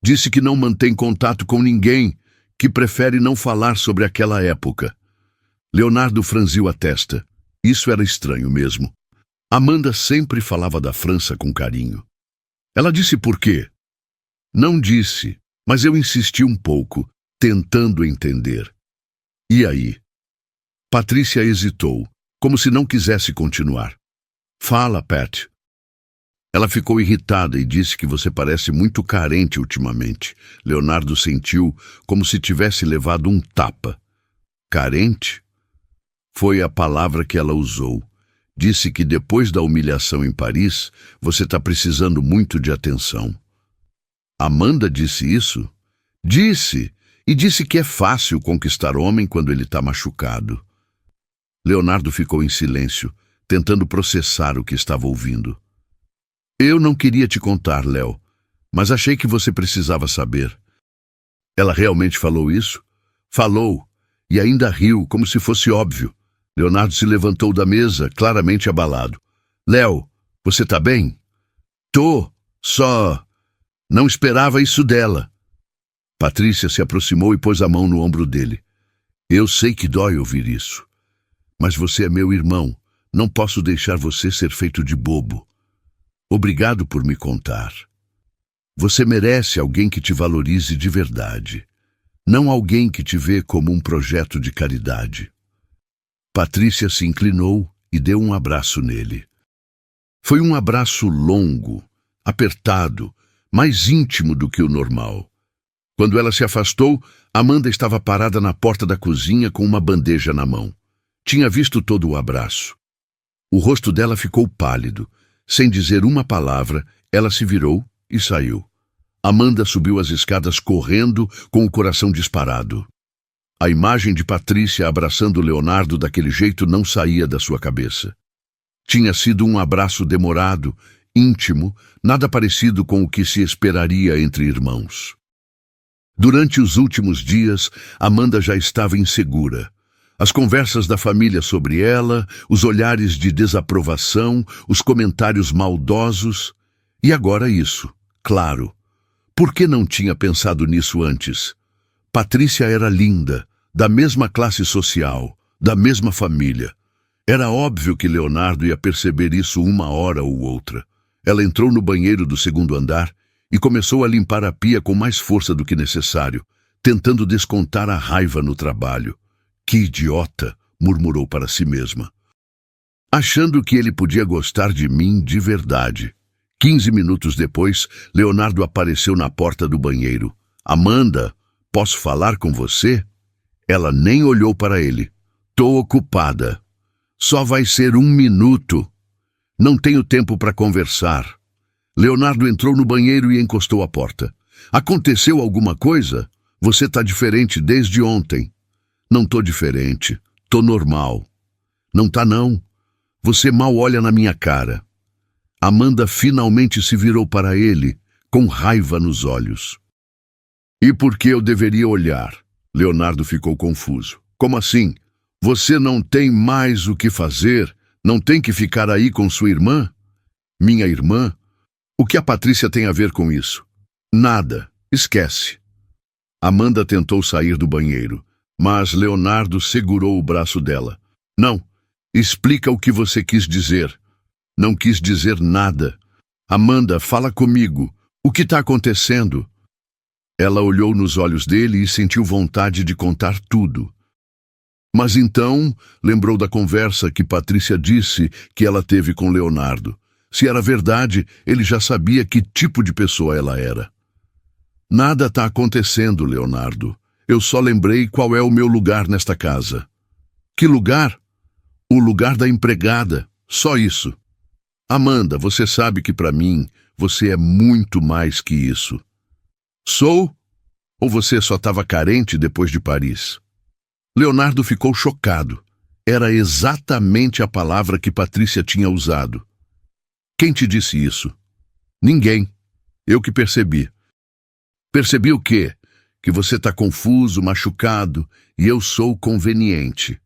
Disse que não mantém contato com ninguém, que prefere não falar sobre aquela época. Leonardo franziu a testa. Isso era estranho mesmo. Amanda sempre falava da França com carinho. Ela disse por quê? Não disse, mas eu insisti um pouco, tentando entender. E aí? Patrícia hesitou, como se não quisesse continuar. Fala, Pat. Ela ficou irritada e disse que você parece muito carente ultimamente. Leonardo sentiu como se tivesse levado um tapa. Carente? Foi a palavra que ela usou. Disse que depois da humilhação em Paris, você está precisando muito de atenção. Amanda disse isso? Disse! E disse que é fácil conquistar homem quando ele está machucado. Leonardo ficou em silêncio, tentando processar o que estava ouvindo. Eu não queria te contar, Léo, mas achei que você precisava saber. Ela realmente falou isso? Falou, e ainda riu, como se fosse óbvio. Leonardo se levantou da mesa, claramente abalado. Léo, você tá bem? Tô, só... Não esperava isso dela. Patrícia se aproximou e pôs a mão no ombro dele. Eu sei que dói ouvir isso. Mas você é meu irmão. Não posso deixar você ser feito de bobo. Obrigado por me contar. Você merece alguém que te valorize de verdade. Não alguém que te vê como um projeto de caridade. Patrícia se inclinou e deu um abraço nele. Foi um abraço longo, apertado, mais íntimo do que o normal. Quando ela se afastou, Amanda estava parada na porta da cozinha com uma bandeja na mão. Tinha visto todo o abraço. O rosto dela ficou pálido. Sem dizer uma palavra, ela se virou e saiu. Amanda subiu as escadas correndo, com o coração disparado. A imagem de Patrícia abraçando Leonardo daquele jeito não saía da sua cabeça. Tinha sido um abraço demorado, íntimo, nada parecido com o que se esperaria entre irmãos. Durante os últimos dias, Amanda já estava insegura. As conversas da família sobre ela, os olhares de desaprovação, os comentários maldosos. E agora isso, claro. Por que não tinha pensado nisso antes? Patrícia era linda, da mesma classe social, da mesma família. Era óbvio que Leonardo ia perceber isso uma hora ou outra. Ela entrou no banheiro do segundo andar e começou a limpar a pia com mais força do que necessário, tentando descontar a raiva no trabalho. Que idiota, murmurou para si mesma. Achando que ele podia gostar de mim de verdade. 15 minutos depois, Leonardo apareceu na porta do banheiro. Amanda, posso falar com você? Ela nem olhou para ele. Tô ocupada. Só vai ser 1 minuto. Não tenho tempo para conversar. Leonardo entrou no banheiro e encostou a porta. Aconteceu alguma coisa? Você tá diferente desde ontem. Não tô diferente. Tô normal. Não tá não. Você mal olha na minha cara. Amanda finalmente se virou para ele, com raiva nos olhos. E por que eu deveria olhar? Leonardo ficou confuso. Como assim? Você não tem mais o que fazer? Não tem que ficar aí com sua irmã? Minha irmã? O que a Patrícia tem a ver com isso? Nada. Esquece. Amanda tentou sair do banheiro, mas Leonardo segurou o braço dela. Não. Explica o que você quis dizer. Não quis dizer nada. Amanda, fala comigo. O que está acontecendo? Ela olhou nos olhos dele e sentiu vontade de contar tudo. Mas então, lembrou da conversa que Patrícia disse que ela teve com Leonardo. Se era verdade, ele já sabia que tipo de pessoa ela era. Nada está acontecendo, Leonardo. Eu só lembrei qual é o meu lugar nesta casa. Que lugar? O lugar da empregada. Só isso. Amanda, você sabe que para mim, você é muito mais que isso. Sou? Ou você só estava carente depois de Paris? Leonardo ficou chocado. Era exatamente a palavra que Patrícia tinha usado. Quem te disse isso? Ninguém. Eu que percebi. Percebi o quê? Que você está confuso, machucado, e eu sou conveniente.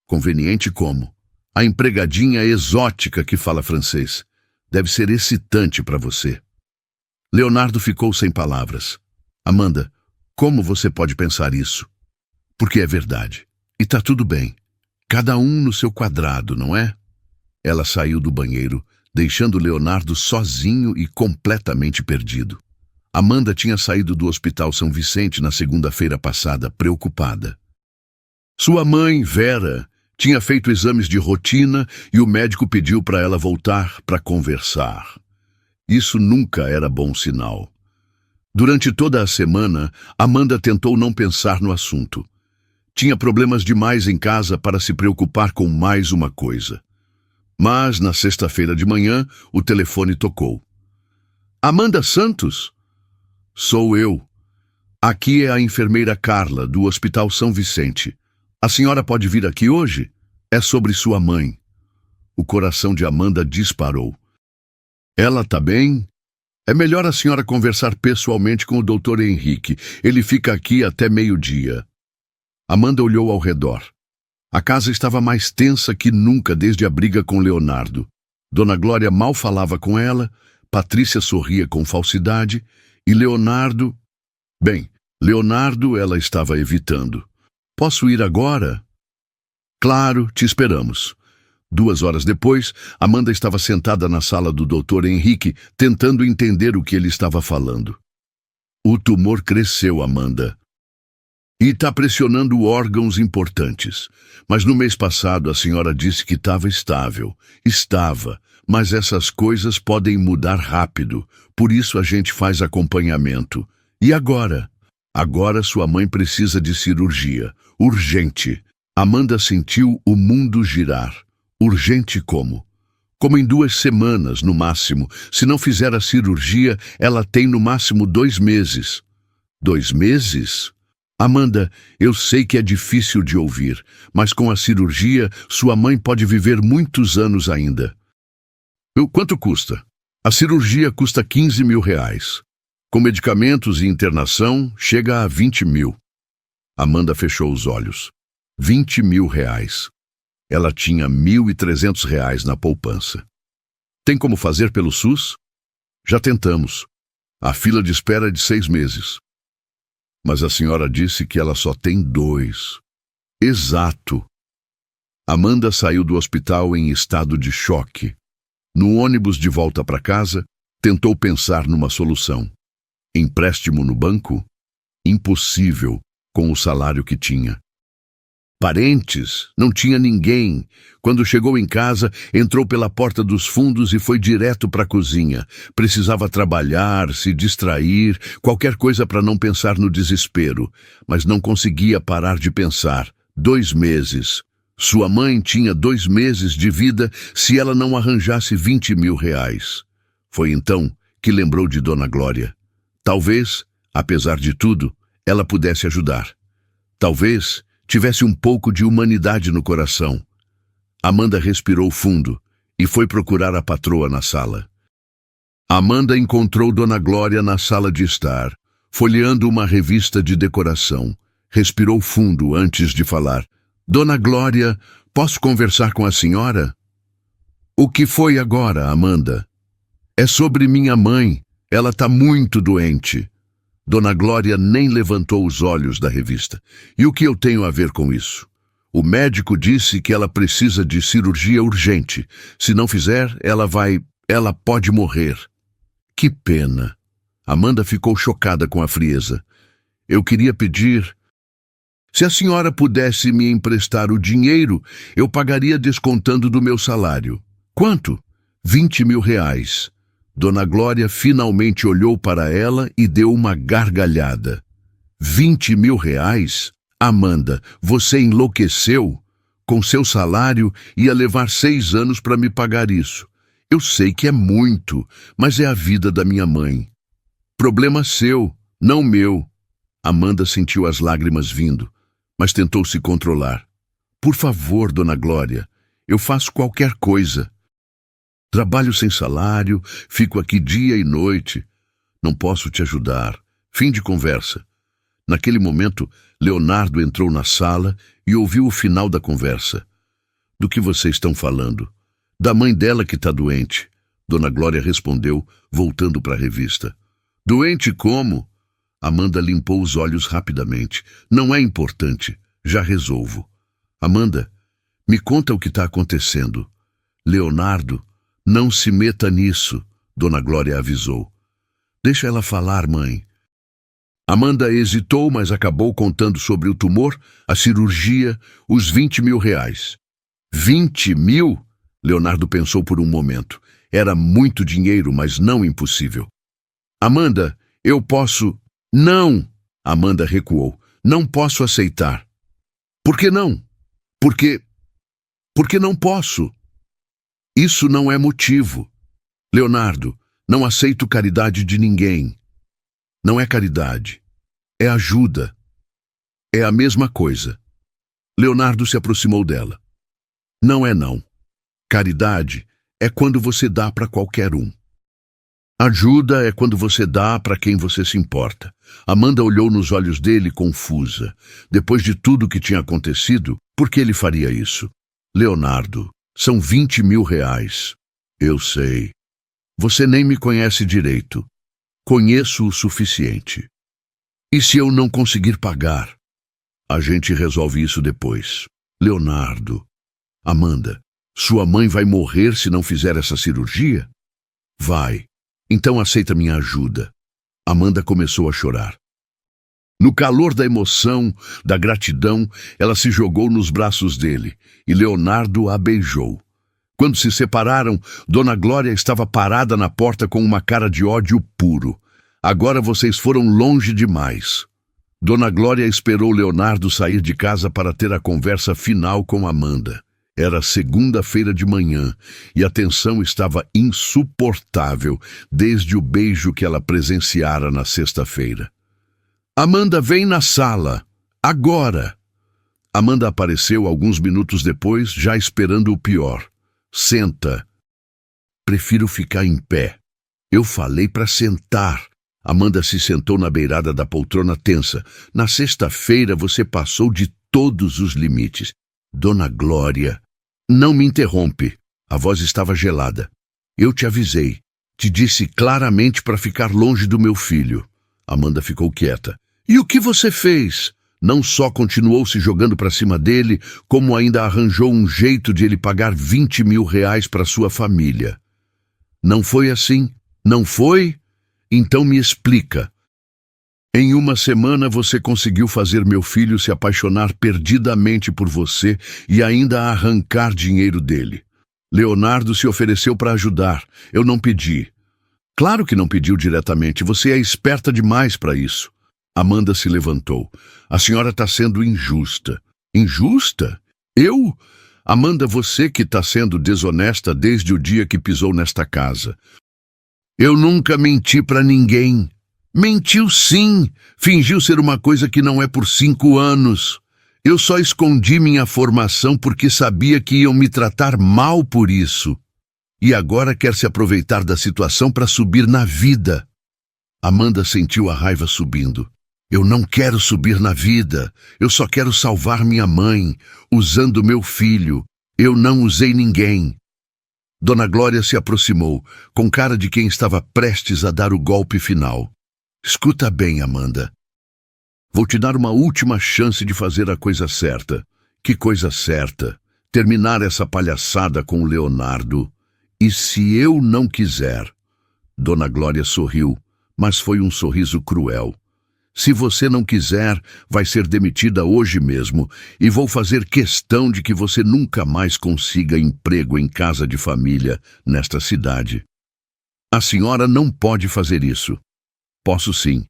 Conveniente como? A empregadinha exótica que fala francês. Deve ser excitante para você. Leonardo ficou sem palavras. Amanda, como você pode pensar isso? Porque é verdade. E tá tudo bem. Cada um no seu quadrado, não é? Ela saiu do banheiro, deixando Leonardo sozinho e completamente perdido. Amanda tinha saído do Hospital São Vicente na segunda-feira passada, preocupada. Sua mãe, Vera, tinha feito exames de rotina e o médico pediu para ela voltar para conversar. Isso nunca era bom sinal. Durante toda a semana, Amanda tentou não pensar no assunto. Tinha problemas demais em casa para se preocupar com mais uma coisa. Mas, na sexta-feira de manhã, o telefone tocou. Amanda Santos? Sou eu. Aqui é a enfermeira Carla, do Hospital São Vicente. A senhora pode vir aqui hoje? É sobre sua mãe. O coração de Amanda disparou. Ela tá bem? É melhor a senhora conversar pessoalmente com o Dr. Henrique. Ele fica aqui até meio-dia. Amanda olhou ao redor. A casa estava mais tensa que nunca desde a briga com Leonardo. Dona Glória mal falava com ela, Patrícia sorria com falsidade e Leonardo... Bem, Leonardo ela estava evitando. Posso ir agora? Claro, te esperamos. 2 horas depois, Amanda estava sentada na sala do Dr. Henrique, tentando entender o que ele estava falando. O tumor cresceu, Amanda. E está pressionando órgãos importantes. Mas no mês passado a senhora disse que estava estável. Estava, mas essas coisas podem mudar rápido. Por isso a gente faz acompanhamento. E agora? Agora sua mãe precisa de cirurgia. Urgente. Amanda sentiu o mundo girar. Urgente como? Como em 2 semanas, no máximo. Se não fizer a cirurgia, ela tem no máximo 2 meses. 2 meses? Amanda, eu sei que é difícil de ouvir, mas com a cirurgia, sua mãe pode viver muitos anos ainda. Quanto custa? A cirurgia custa R$ 15.000. Com medicamentos e internação, chega a 20 mil. Amanda fechou os olhos. R$ 20.000. Ela tinha R$ 1.300 na poupança. Tem como fazer pelo SUS? Já tentamos. A fila de espera é de 6 meses. Mas a senhora disse que ela só tem 2. Exato. Amanda saiu do hospital em estado de choque. No ônibus de volta para casa, tentou pensar numa solução. Empréstimo no banco? Impossível, com o salário que tinha. Parentes? Não tinha ninguém. Quando chegou em casa, entrou pela porta dos fundos e foi direto para a cozinha. Precisava trabalhar, se distrair, qualquer coisa para não pensar no desespero. Mas não conseguia parar de pensar. 2 meses. Sua mãe tinha 2 meses de vida se ela não arranjasse R$ 20.000. Foi então que lembrou de Dona Glória. Talvez, apesar de tudo, ela pudesse ajudar. Talvez tivesse um pouco de humanidade no coração. Amanda respirou fundo e foi procurar a patroa na sala. Amanda encontrou Dona Glória na sala de estar, folheando uma revista de decoração. Respirou fundo antes de falar. Dona Glória, posso conversar com a senhora? O que foi agora, Amanda? É sobre minha mãe. Ela está muito doente. Dona Glória nem levantou os olhos da revista. E o que eu tenho a ver com isso? O médico disse que ela precisa de cirurgia urgente. Se não fizer, ela pode morrer. Que pena. Amanda ficou chocada com a frieza. Eu queria pedir... Se a senhora pudesse me emprestar o dinheiro, eu pagaria descontando do meu salário. Quanto? R$ 20.000. Dona Glória finalmente olhou para ela e deu uma gargalhada. R$ 20.000? Amanda, você enlouqueceu? Com seu salário, ia levar 6 anos para me pagar isso. Eu sei que é muito, mas é a vida da minha mãe. Problema seu, não meu. Amanda sentiu as lágrimas vindo, mas tentou se controlar. Por favor, Dona Glória, eu faço qualquer coisa. Trabalho sem salário, fico aqui dia e noite. Não posso te ajudar. Fim de conversa. Naquele momento, Leonardo entrou na sala e ouviu o final da conversa. Do que vocês estão falando? Da mãe dela que está doente. Dona Glória respondeu, voltando para a revista. Doente como? Amanda limpou os olhos rapidamente. Não é importante. Já resolvo. Amanda, me conta o que está acontecendo. Leonardo... Não se meta nisso, Dona Glória avisou. Deixa ela falar, mãe. Amanda hesitou, mas acabou contando sobre o tumor, a cirurgia, os R$ 20.000. 20 mil? Leonardo pensou por um momento. Era muito dinheiro, mas não impossível. Amanda, eu posso... Não! Amanda recuou. Não posso aceitar. Por que não? Porque não posso. Isso não é motivo. Leonardo, não aceito caridade de ninguém. Não é caridade. É ajuda. É a mesma coisa. Leonardo se aproximou dela. Não é não. Caridade é quando você dá para qualquer um. Ajuda é quando você dá para quem você se importa. Amanda olhou nos olhos dele confusa. Depois de tudo que tinha acontecido, Por que ele faria isso? Leonardo, são 20 mil reais. Eu sei. Você nem me conhece direito. Conheço o suficiente. E se eu não conseguir pagar? A gente resolve isso depois. Leonardo. Amanda, sua mãe vai morrer se não fizer essa cirurgia? Vai. Então aceita minha ajuda. Amanda começou a chorar. No calor da emoção, da gratidão, ela se jogou nos braços dele e Leonardo a beijou. Quando se separaram, Dona Glória estava parada na porta com uma cara de ódio puro. Agora vocês foram longe demais. Dona Glória esperou Leonardo sair de casa para ter a conversa final com Amanda. Era segunda-feira de manhã e a tensão estava insuportável desde o beijo que ela presenciara na sexta-feira. Amanda, vem na sala. Agora! Amanda apareceu alguns minutos depois, já esperando o pior. Senta. Prefiro ficar em pé. Eu falei para sentar. Amanda se sentou na beirada da poltrona tensa. Na sexta-feira você passou de todos os limites. Dona Glória, não me interrompe. A voz estava gelada. Eu te avisei. Te disse claramente para ficar longe do meu filho. Amanda ficou quieta. E o que você fez? Não só continuou se jogando para cima dele, como ainda arranjou um jeito de ele pagar 20 mil reais para sua família. Não foi assim? Não foi? Então me explica. Em uma semana você conseguiu fazer meu filho se apaixonar perdidamente por você e ainda arrancar dinheiro dele. Leonardo se ofereceu para ajudar. Eu não pedi. Claro que não pediu diretamente. Você é esperta demais para isso. Amanda se levantou. A senhora está sendo injusta. Injusta? Eu? Amanda, você que está sendo desonesta desde o dia que pisou nesta casa. Eu nunca menti para ninguém. Mentiu sim. Fingiu ser uma coisa que não é por 5 anos. Eu só escondi minha formação porque sabia que iam me tratar mal por isso. E agora quer se aproveitar da situação para subir na vida. Amanda sentiu a raiva subindo. Eu não quero subir na vida. Eu só quero salvar minha mãe, usando meu filho. Eu não usei ninguém. Dona Glória se aproximou, com cara de quem estava prestes a dar o golpe final. Escuta bem, Amanda. Vou te dar uma última chance de fazer a coisa certa. Que coisa certa? Terminar essa palhaçada com o Leonardo. E se eu não quiser? Dona Glória sorriu, mas foi um sorriso cruel. Se você não quiser, vai ser demitida hoje mesmo e vou fazer questão de que você nunca mais consiga emprego em casa de família nesta cidade. A senhora não pode fazer isso. Posso sim.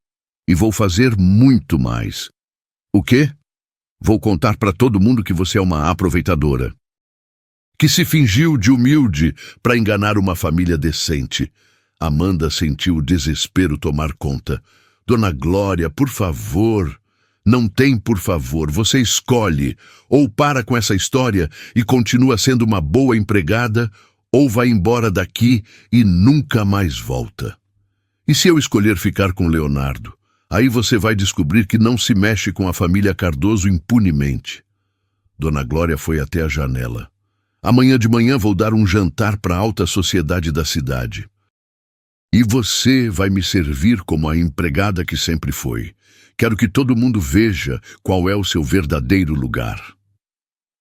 E vou fazer muito mais. O quê? Vou contar para todo mundo que você é uma aproveitadora. Que se fingiu de humilde para enganar uma família decente. Amanda sentiu o desespero tomar conta. Dona Glória, por favor. Não tem por favor, você escolhe. Ou para com essa história e continua sendo uma boa empregada, ou vai embora daqui e nunca mais volta. E se eu escolher ficar com Leonardo? Aí você vai descobrir que não se mexe com a família Cardoso impunemente. Dona Glória foi até a janela. Amanhã de manhã vou dar um jantar para a alta sociedade da cidade. E você vai me servir como a empregada que sempre foi. Quero que todo mundo veja qual é o seu verdadeiro lugar.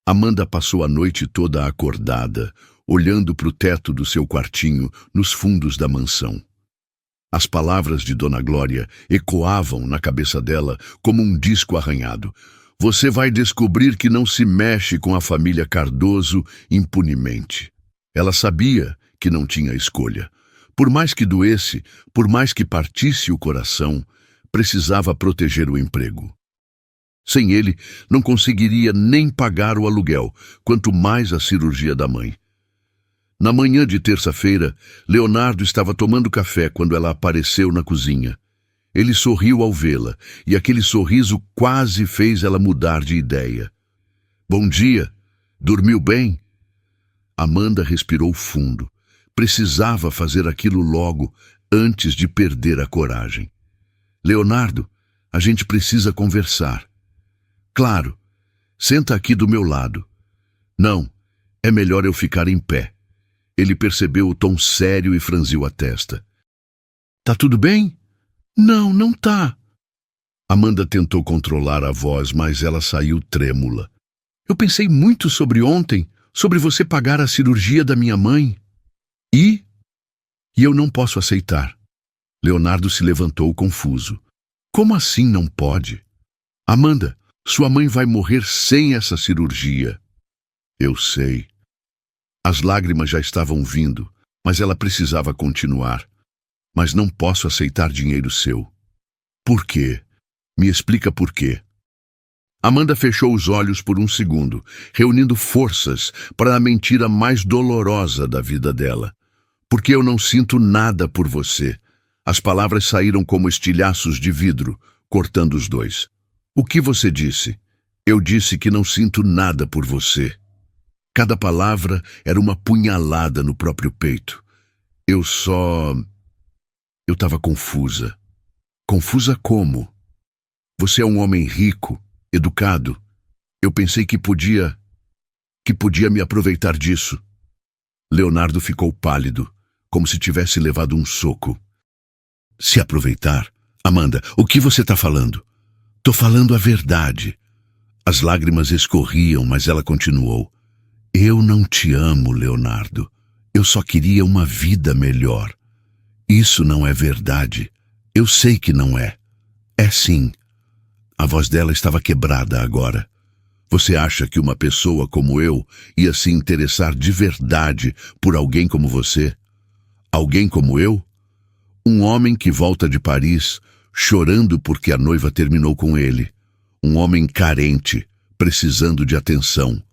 Amanda passou a noite toda acordada, olhando para o teto do seu quartinho nos fundos da mansão. As palavras de Dona Glória ecoavam na cabeça dela como um disco arranhado. Você vai descobrir que não se mexe com a família Cardoso impunemente. Ela sabia que não tinha escolha. Por mais que doesse, por mais que partisse o coração, precisava proteger o emprego. Sem ele, não conseguiria nem pagar o aluguel, quanto mais a cirurgia da mãe. Na manhã de terça-feira, Leonardo estava tomando café quando ela apareceu na cozinha. Ele sorriu ao vê-la, e aquele sorriso quase fez ela mudar de ideia. Bom dia. Dormiu bem? Amanda respirou fundo. Precisava fazer aquilo logo, antes de perder a coragem. Leonardo, a gente precisa conversar. Claro, Senta aqui do meu lado. Não, é melhor eu ficar em pé. Ele percebeu o tom sério e franziu a testa. Tá tudo bem? Não, não tá. Amanda tentou controlar a voz, mas ela saiu trêmula. Eu pensei muito sobre ontem, sobre você pagar a cirurgia da minha mãe. E eu não posso aceitar. Leonardo se levantou confuso. Como assim não pode? Amanda, sua mãe vai morrer sem essa cirurgia. Eu sei. As lágrimas já estavam vindo, mas ela precisava continuar. Mas não posso aceitar dinheiro seu. Por quê? Me explica por quê. Amanda fechou os olhos por um segundo, reunindo forças para a mentira mais dolorosa da vida dela. Porque eu não sinto nada por você. As palavras saíram como estilhaços de vidro, cortando os dois. O que você disse? Eu disse que não sinto nada por você. Cada palavra era uma punhalada no próprio peito. Eu estava confusa. Confusa como? Você é um homem rico, educado. Eu pensei que podia me aproveitar disso. Leonardo ficou pálido, como se tivesse levado um soco. Se aproveitar? Amanda, o que você está falando? Tô falando a verdade. As lágrimas escorriam, mas ela continuou. Eu não te amo, Leonardo. Eu só queria uma vida melhor. Isso não é verdade. Eu sei que não é. É sim. A voz dela estava quebrada agora. Você acha que uma pessoa como eu ia se interessar de verdade por alguém como você? Alguém como eu? Um homem que volta de Paris, chorando porque a noiva terminou com ele. Um homem carente, precisando de atenção.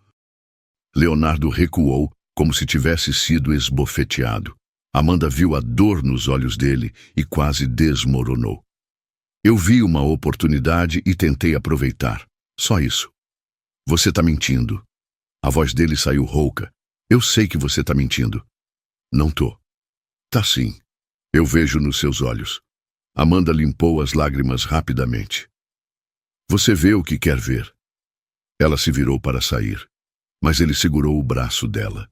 Leonardo recuou, como se tivesse sido esbofeteado. Amanda viu a dor nos olhos dele e quase desmoronou. Eu vi uma oportunidade e tentei aproveitar. Só isso. Você tá mentindo. A voz dele saiu rouca. Eu sei que você tá mentindo. Não tô. Tá sim. Eu vejo nos seus olhos. Amanda limpou as lágrimas rapidamente. Você vê o que quer ver. Ela se virou para sair, mas ele segurou o braço dela.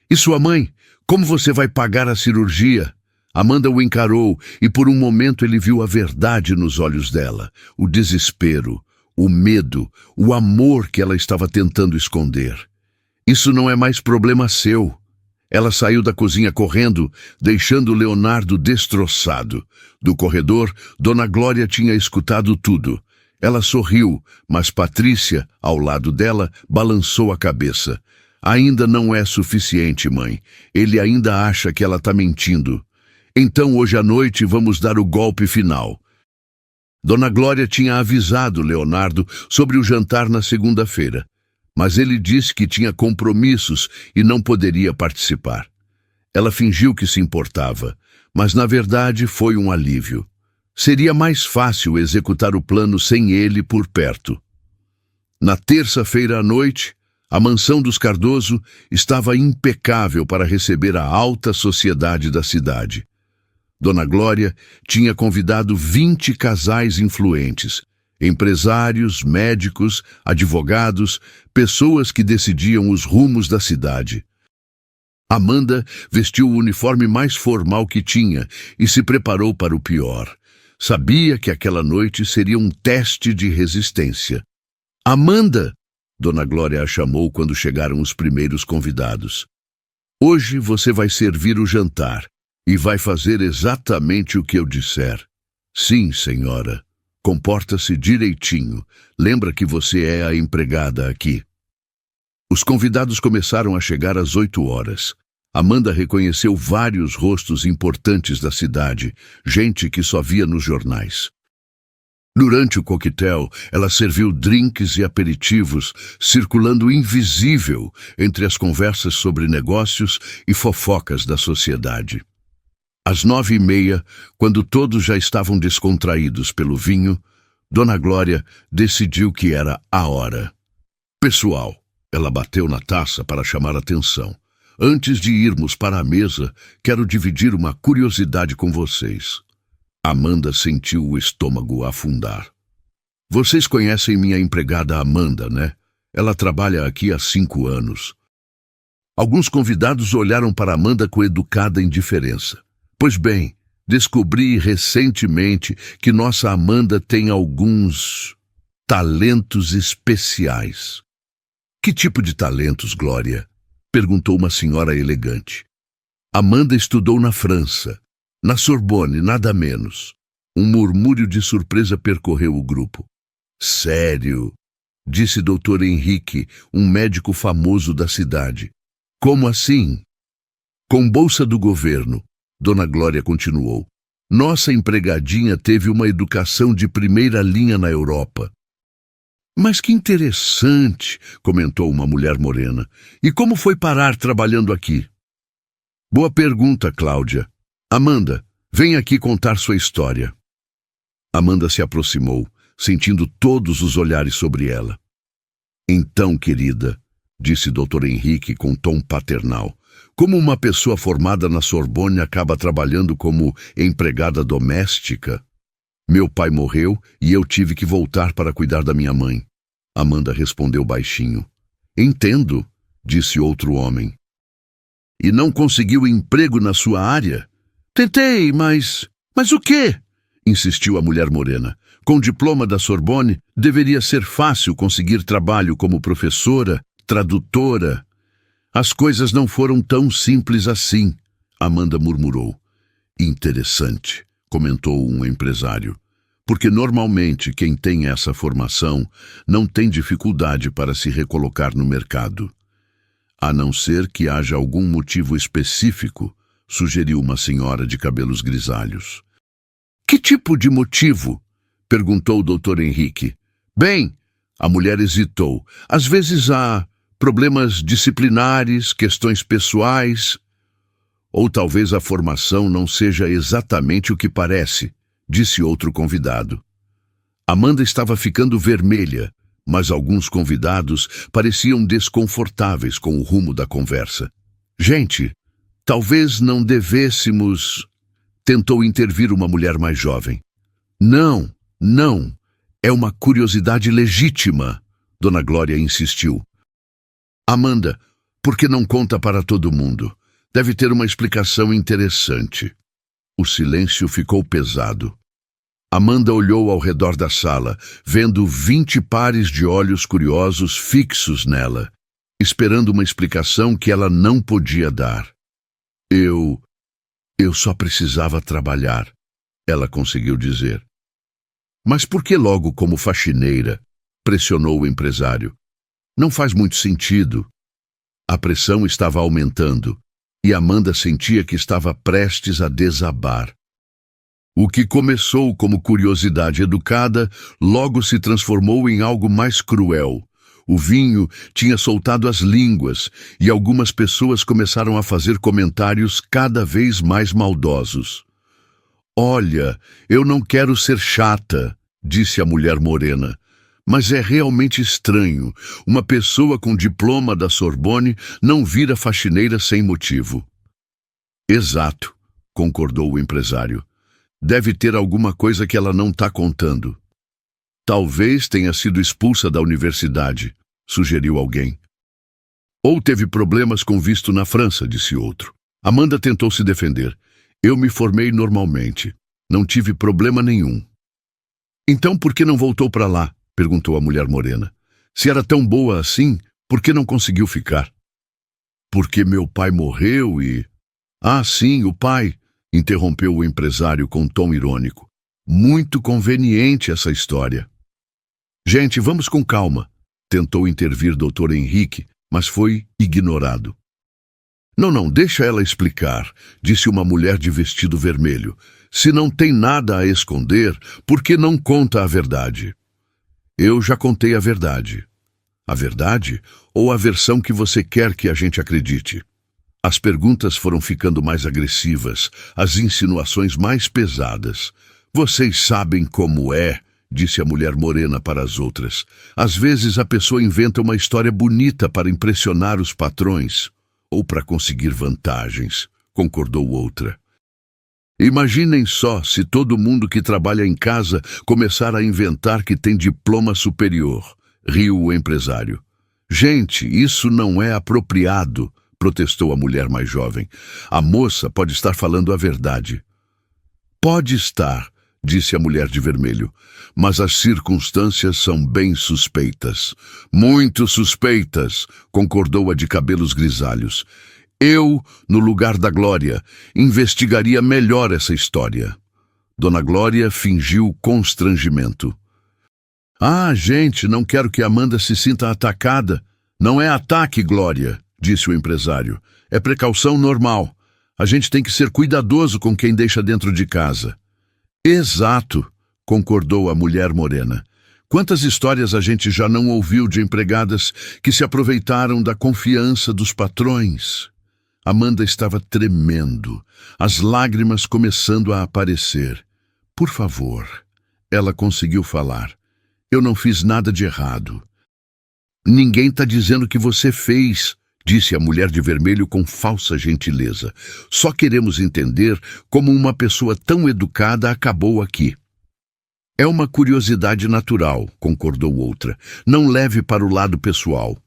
E sua mãe? Como você vai pagar a cirurgia? Amanda o encarou e por um momento ele viu a verdade nos olhos dela, o desespero, o medo, o amor que ela estava tentando esconder. Isso não é mais problema seu. Ela saiu da cozinha correndo, deixando Leonardo destroçado. Do corredor, Dona Glória tinha escutado tudo. Ela sorriu, mas Patrícia, ao lado dela, balançou a cabeça. Ainda não é suficiente, mãe. Ele ainda acha que ela está mentindo. Então hoje à noite vamos dar o golpe final. Dona Glória tinha avisado Leonardo sobre o jantar na segunda-feira, mas ele disse que tinha compromissos e não poderia participar. Ela fingiu que se importava, mas na verdade foi um alívio. Seria mais fácil executar o plano sem ele por perto. Na terça-feira à noite, a mansão dos Cardoso estava impecável para receber a alta sociedade da cidade. Dona Glória tinha convidado 20 casais influentes, empresários, médicos, advogados, pessoas que decidiam os rumos da cidade. Amanda vestiu o uniforme mais formal que tinha e se preparou para o pior. Sabia que aquela noite seria um teste de resistência. Amanda! Dona Glória a chamou quando chegaram os primeiros convidados. Hoje você vai servir o jantar e vai fazer exatamente o que eu disser. Sim, senhora. Comporta-se direitinho. Lembra que você é a empregada aqui. Os convidados começaram a chegar às 8 horas. Amanda reconheceu vários rostos importantes da cidade, gente que só via nos jornais. Durante o coquetel, ela serviu drinks e aperitivos, circulando invisível entre as conversas sobre negócios e fofocas da sociedade. Às 9h30, quando todos já estavam descontraídos pelo vinho, Dona Glória decidiu que era a hora. Pessoal, ela bateu na taça para chamar atenção. Antes de irmos para a mesa, quero dividir uma curiosidade com vocês. Amanda sentiu o estômago afundar. Vocês conhecem minha empregada Amanda, né? Ela trabalha aqui há 5 anos. Alguns convidados olharam para Amanda com educada indiferença. Pois bem, descobri recentemente que nossa Amanda tem alguns talentos especiais. Que tipo de talentos, Glória? Perguntou uma senhora elegante. Amanda estudou na França, na Sorbonne, nada menos. Um murmúrio de surpresa percorreu o grupo. Sério? Disse Dr. Henrique, um médico famoso da cidade. Como assim? Com bolsa do governo, Dona Glória continuou. Nossa empregadinha teve uma educação de primeira linha na Europa. Mas que interessante, comentou uma mulher morena. E como foi parar trabalhando aqui? Boa pergunta, Cláudia. Amanda, vem aqui contar sua história. Amanda se aproximou, sentindo todos os olhares sobre ela. Então, querida, disse Dr. Henrique com tom paternal, como uma pessoa formada na Sorbonne acaba trabalhando como empregada doméstica? Meu pai morreu e eu tive que voltar para cuidar da minha mãe. Amanda respondeu baixinho. Entendo, disse outro homem. E não conseguiu emprego na sua área? Tentei, mas o quê? Insistiu a mulher morena. Com diploma da Sorbonne, deveria ser fácil conseguir trabalho como professora, tradutora. As coisas não foram tão simples assim, Amanda murmurou. Interessante, comentou um empresário, porque normalmente quem tem essa formação não tem dificuldade para se recolocar no mercado. A não ser que haja algum motivo específico, sugeriu uma senhora de cabelos grisalhos. Que tipo de motivo? Perguntou o Dr. Henrique. Bem, a mulher hesitou. Às vezes há problemas disciplinares, questões pessoais. Ou talvez a formação não seja exatamente o que parece, disse outro convidado. Amanda estava ficando vermelha, mas alguns convidados pareciam desconfortáveis com o rumo da conversa. Gente, talvez não devêssemos... Tentou intervir uma mulher mais jovem. Não. É uma curiosidade legítima, Dona Glória insistiu. Amanda, por que não conta para todo mundo? Deve ter uma explicação interessante. O silêncio ficou pesado. Amanda olhou ao redor da sala, vendo 20 pares de olhos curiosos fixos nela, esperando uma explicação que ela não podia dar. Eu só precisava trabalhar, ela conseguiu dizer. Mas por que logo como faxineira? Pressionou o empresário. Não faz muito sentido. A pressão estava aumentando e Amanda sentia que estava prestes a desabar. O que começou como curiosidade educada logo se transformou em algo mais cruel. O vinho tinha soltado as línguas e algumas pessoas começaram a fazer comentários cada vez mais maldosos. Olha, eu não quero ser chata, disse a mulher morena, mas é realmente estranho. Uma pessoa com diploma da Sorbonne não vira faxineira sem motivo. Exato, concordou o empresário. Deve ter alguma coisa que ela não está contando. Talvez tenha sido expulsa da universidade, sugeriu alguém. Ou teve problemas com visto na França, disse outro. Amanda tentou se defender. Eu me formei normalmente. Não tive problema nenhum. Então por que não voltou para lá? Perguntou a mulher morena. Se era tão boa assim, por que não conseguiu ficar? Porque meu pai morreu e... Ah, sim, o pai, interrompeu o empresário com tom irônico. Muito conveniente essa história. Gente, vamos com calma, tentou intervir Dr. Henrique, mas foi ignorado. Não, deixa ela explicar, disse uma mulher de vestido vermelho. Se não tem nada a esconder, por que não conta a verdade? Eu já contei a verdade. A verdade ou a versão que você quer que a gente acredite? As perguntas foram ficando mais agressivas, as insinuações mais pesadas. Vocês sabem como é, disse a mulher morena para as outras. Às vezes a pessoa inventa uma história bonita para impressionar os patrões. Ou para conseguir vantagens, concordou outra. Imaginem só se todo mundo que trabalha em casa começar a inventar que tem diploma superior, riu o empresário. Gente, isso não é apropriado, protestou a mulher mais jovem. A moça pode estar falando a verdade. Pode estar, disse a mulher de vermelho, mas as circunstâncias são bem suspeitas. Muito suspeitas, concordou a de cabelos grisalhos. Eu, no lugar da Glória, investigaria melhor essa história. Dona Glória fingiu constrangimento. Ah, gente, não quero que Amanda se sinta atacada. Não é ataque, Glória, disse o empresário. É precaução normal. A gente tem que ser cuidadoso com quem deixa dentro de casa. Exato, concordou a mulher morena. Quantas histórias a gente já não ouviu de empregadas que se aproveitaram da confiança dos patrões? Amanda estava tremendo, as lágrimas começando a aparecer. Por favor, ela conseguiu falar. Eu não fiz nada de errado. Ninguém está dizendo que você fez, disse a mulher de vermelho com falsa gentileza. Só queremos entender como uma pessoa tão educada acabou aqui. É uma curiosidade natural, concordou outra. Não leve para o lado pessoal.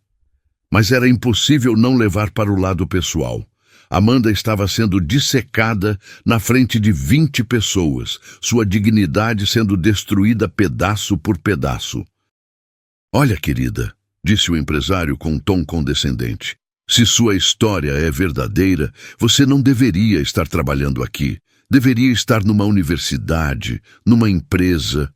Mas era impossível não levar para o lado pessoal. Amanda estava sendo dissecada na frente de 20 pessoas, sua dignidade sendo destruída pedaço por pedaço. Olha, querida, disse o empresário com um tom condescendente. Se sua história é verdadeira, você não deveria estar trabalhando aqui. Deveria estar numa universidade, numa empresa.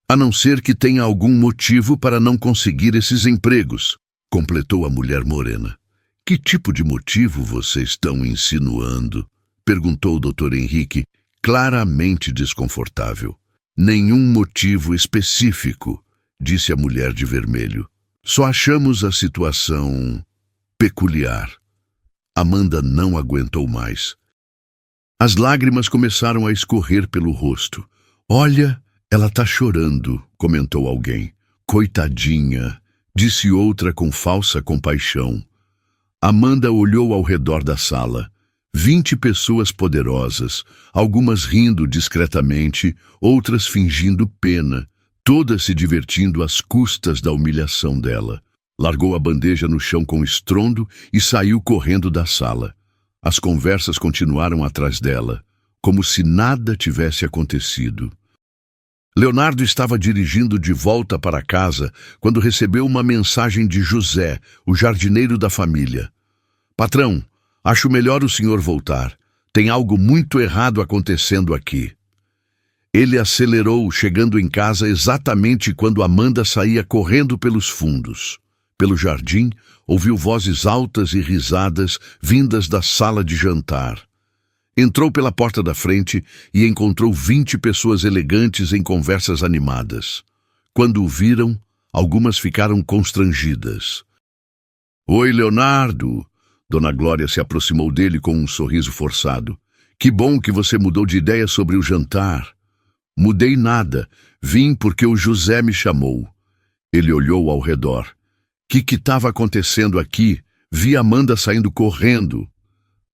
A não ser que tenha algum motivo para não conseguir esses empregos, completou a mulher morena. Que tipo de motivo vocês estão insinuando? Perguntou o Dr. Henrique, claramente desconfortável. Nenhum motivo específico, disse a mulher de vermelho. Só achamos a situação peculiar. Amanda não aguentou mais. As lágrimas começaram a escorrer pelo rosto. Olha, ela tá chorando, comentou alguém. Coitadinha, disse outra com falsa compaixão. Amanda olhou ao redor da sala. 20 pessoas poderosas, algumas rindo discretamente, outras fingindo pena, todas se divertindo às custas da humilhação dela. Largou a bandeja no chão com estrondo e saiu correndo da sala. As conversas continuaram atrás dela, como se nada tivesse acontecido. Leonardo estava dirigindo de volta para casa quando recebeu uma mensagem de José, o jardineiro da família. Patrão, acho melhor o senhor voltar. Tem algo muito errado acontecendo aqui. Ele acelerou, chegando em casa exatamente quando Amanda saía correndo pelos fundos. Pelo jardim, ouviu vozes altas e risadas vindas da sala de jantar. Entrou pela porta da frente e encontrou 20 pessoas elegantes em conversas animadas. Quando o viram, algumas ficaram constrangidas. Oi, Leonardo! Dona Glória se aproximou dele com um sorriso forçado. Que bom que você mudou de ideia sobre o jantar. Mudei nada. Vim porque o José me chamou. Ele olhou ao redor. Que estava acontecendo aqui? Vi Amanda saindo correndo.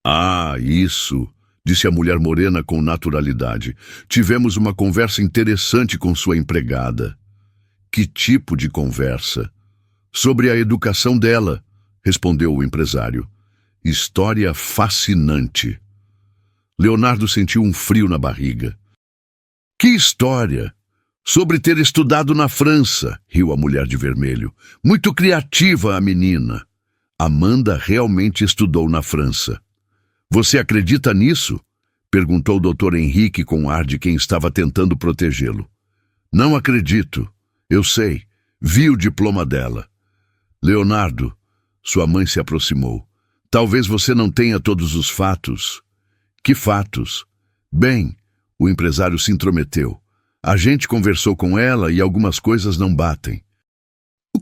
Ah, isso, disse a mulher morena com naturalidade. Tivemos uma conversa interessante com sua empregada. Que tipo de conversa? Sobre a educação dela, respondeu o empresário. História fascinante. Leonardo sentiu um frio na barriga. Que história? Sobre ter estudado na França, riu a mulher de vermelho. Muito criativa a menina. Amanda realmente estudou na França. Você acredita nisso? Perguntou o Dr. Henrique com ar de quem estava tentando protegê-lo. Não acredito. Eu sei. Vi o diploma dela. Leonardo, sua mãe se aproximou. Talvez você não tenha todos os fatos. Que fatos? Bem, o empresário se intrometeu. A gente conversou com ela e algumas coisas não batem.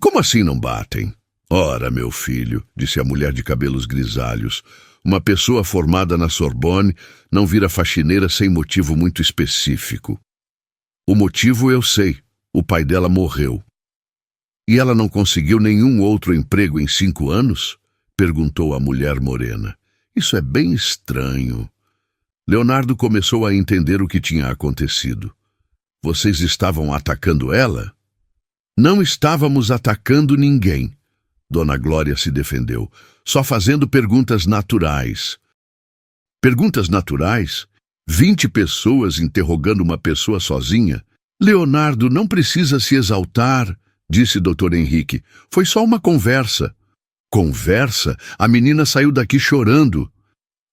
Como assim não batem? Ora, meu filho, disse a mulher de cabelos grisalhos, uma pessoa formada na Sorbonne não vira faxineira sem motivo muito específico. O motivo eu sei. O pai dela morreu. E ela não conseguiu nenhum outro emprego em 5 anos? Perguntou a mulher morena. Isso é bem estranho. Leonardo começou a entender o que tinha acontecido. Vocês estavam atacando ela? Não estávamos atacando ninguém. Dona Glória se defendeu. Só fazendo perguntas naturais. Perguntas naturais? 20 pessoas interrogando uma pessoa sozinha? Leonardo, não precisa se exaltar, disse Dr. Henrique. Foi só uma conversa. Conversa? A menina saiu daqui chorando.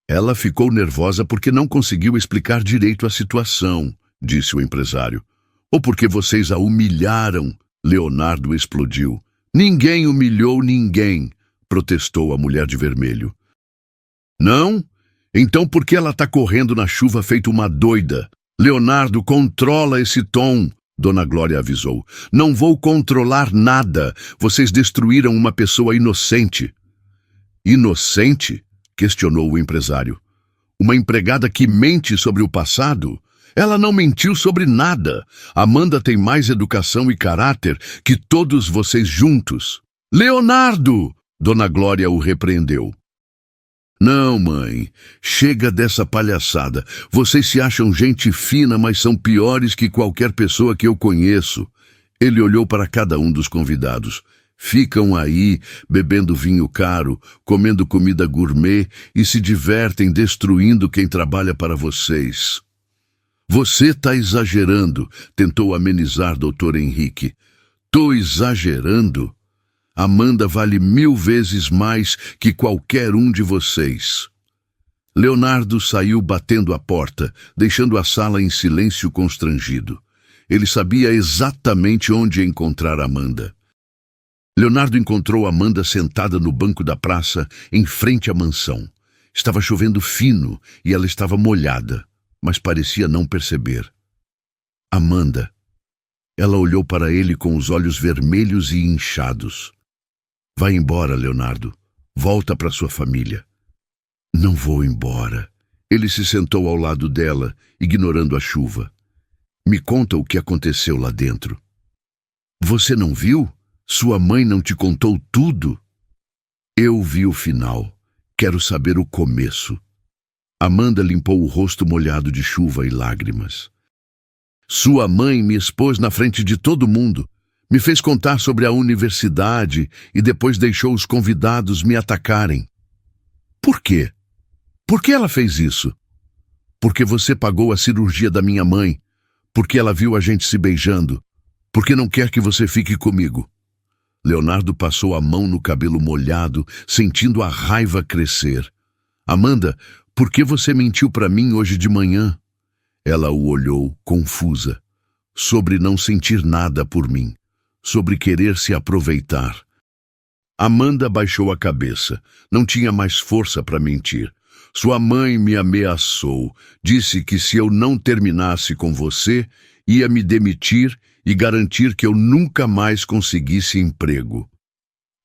Ela ficou nervosa porque não conseguiu explicar direito a situação, disse o empresário. Ou porque vocês a humilharam, Leonardo explodiu. Ninguém humilhou ninguém, protestou a mulher de vermelho. Não? Então por que ela está correndo na chuva feito uma doida? Leonardo, controla esse tom, Dona Glória avisou. Não vou controlar nada. Vocês destruíram uma pessoa inocente. Inocente? Questionou o empresário. Uma empregada que mente sobre o passado? Ela não mentiu sobre nada. Amanda tem mais educação e caráter que todos vocês juntos. Leonardo! Dona Glória o repreendeu. Não, mãe, chega dessa palhaçada. Vocês se acham gente fina, mas são piores que qualquer pessoa que eu conheço. Ele olhou para cada um dos convidados. Ficam aí, bebendo vinho caro, comendo comida gourmet e se divertem destruindo quem trabalha para vocês. Você está exagerando, tentou amenizar Dr. Henrique. Tô exagerando? Amanda vale 1000 vezes mais que qualquer um de vocês. Leonardo saiu batendo a porta, deixando a sala em silêncio constrangido. Ele sabia exatamente onde encontrar Amanda. Leonardo encontrou Amanda sentada no banco da praça, em frente à mansão. Estava chovendo fino e ela estava molhada, mas parecia não perceber. Amanda. Ela olhou para ele com os olhos vermelhos e inchados. Vai embora, Leonardo. Volta para sua família. Não vou embora. Ele se sentou ao lado dela, ignorando a chuva. Me conta o que aconteceu lá dentro. Você não viu? Sua mãe não te contou tudo? Eu vi o final. Quero saber o começo. Amanda limpou o rosto molhado de chuva e lágrimas. Sua mãe me expôs na frente de todo mundo. Me fez contar sobre a universidade e depois deixou os convidados me atacarem. Por quê? Por que ela fez isso? Porque você pagou a cirurgia da minha mãe. Porque ela viu a gente se beijando. Porque não quer que você fique comigo. Leonardo passou a mão no cabelo molhado, sentindo a raiva crescer. Amanda, por que você mentiu para mim hoje de manhã? Ela o olhou, confusa. Sobre não sentir nada por mim. Sobre querer se aproveitar. Amanda baixou a cabeça. Não tinha mais força para mentir. Sua mãe me ameaçou. Disse que se eu não terminasse com você, ia me demitir e garantir que eu nunca mais conseguisse emprego.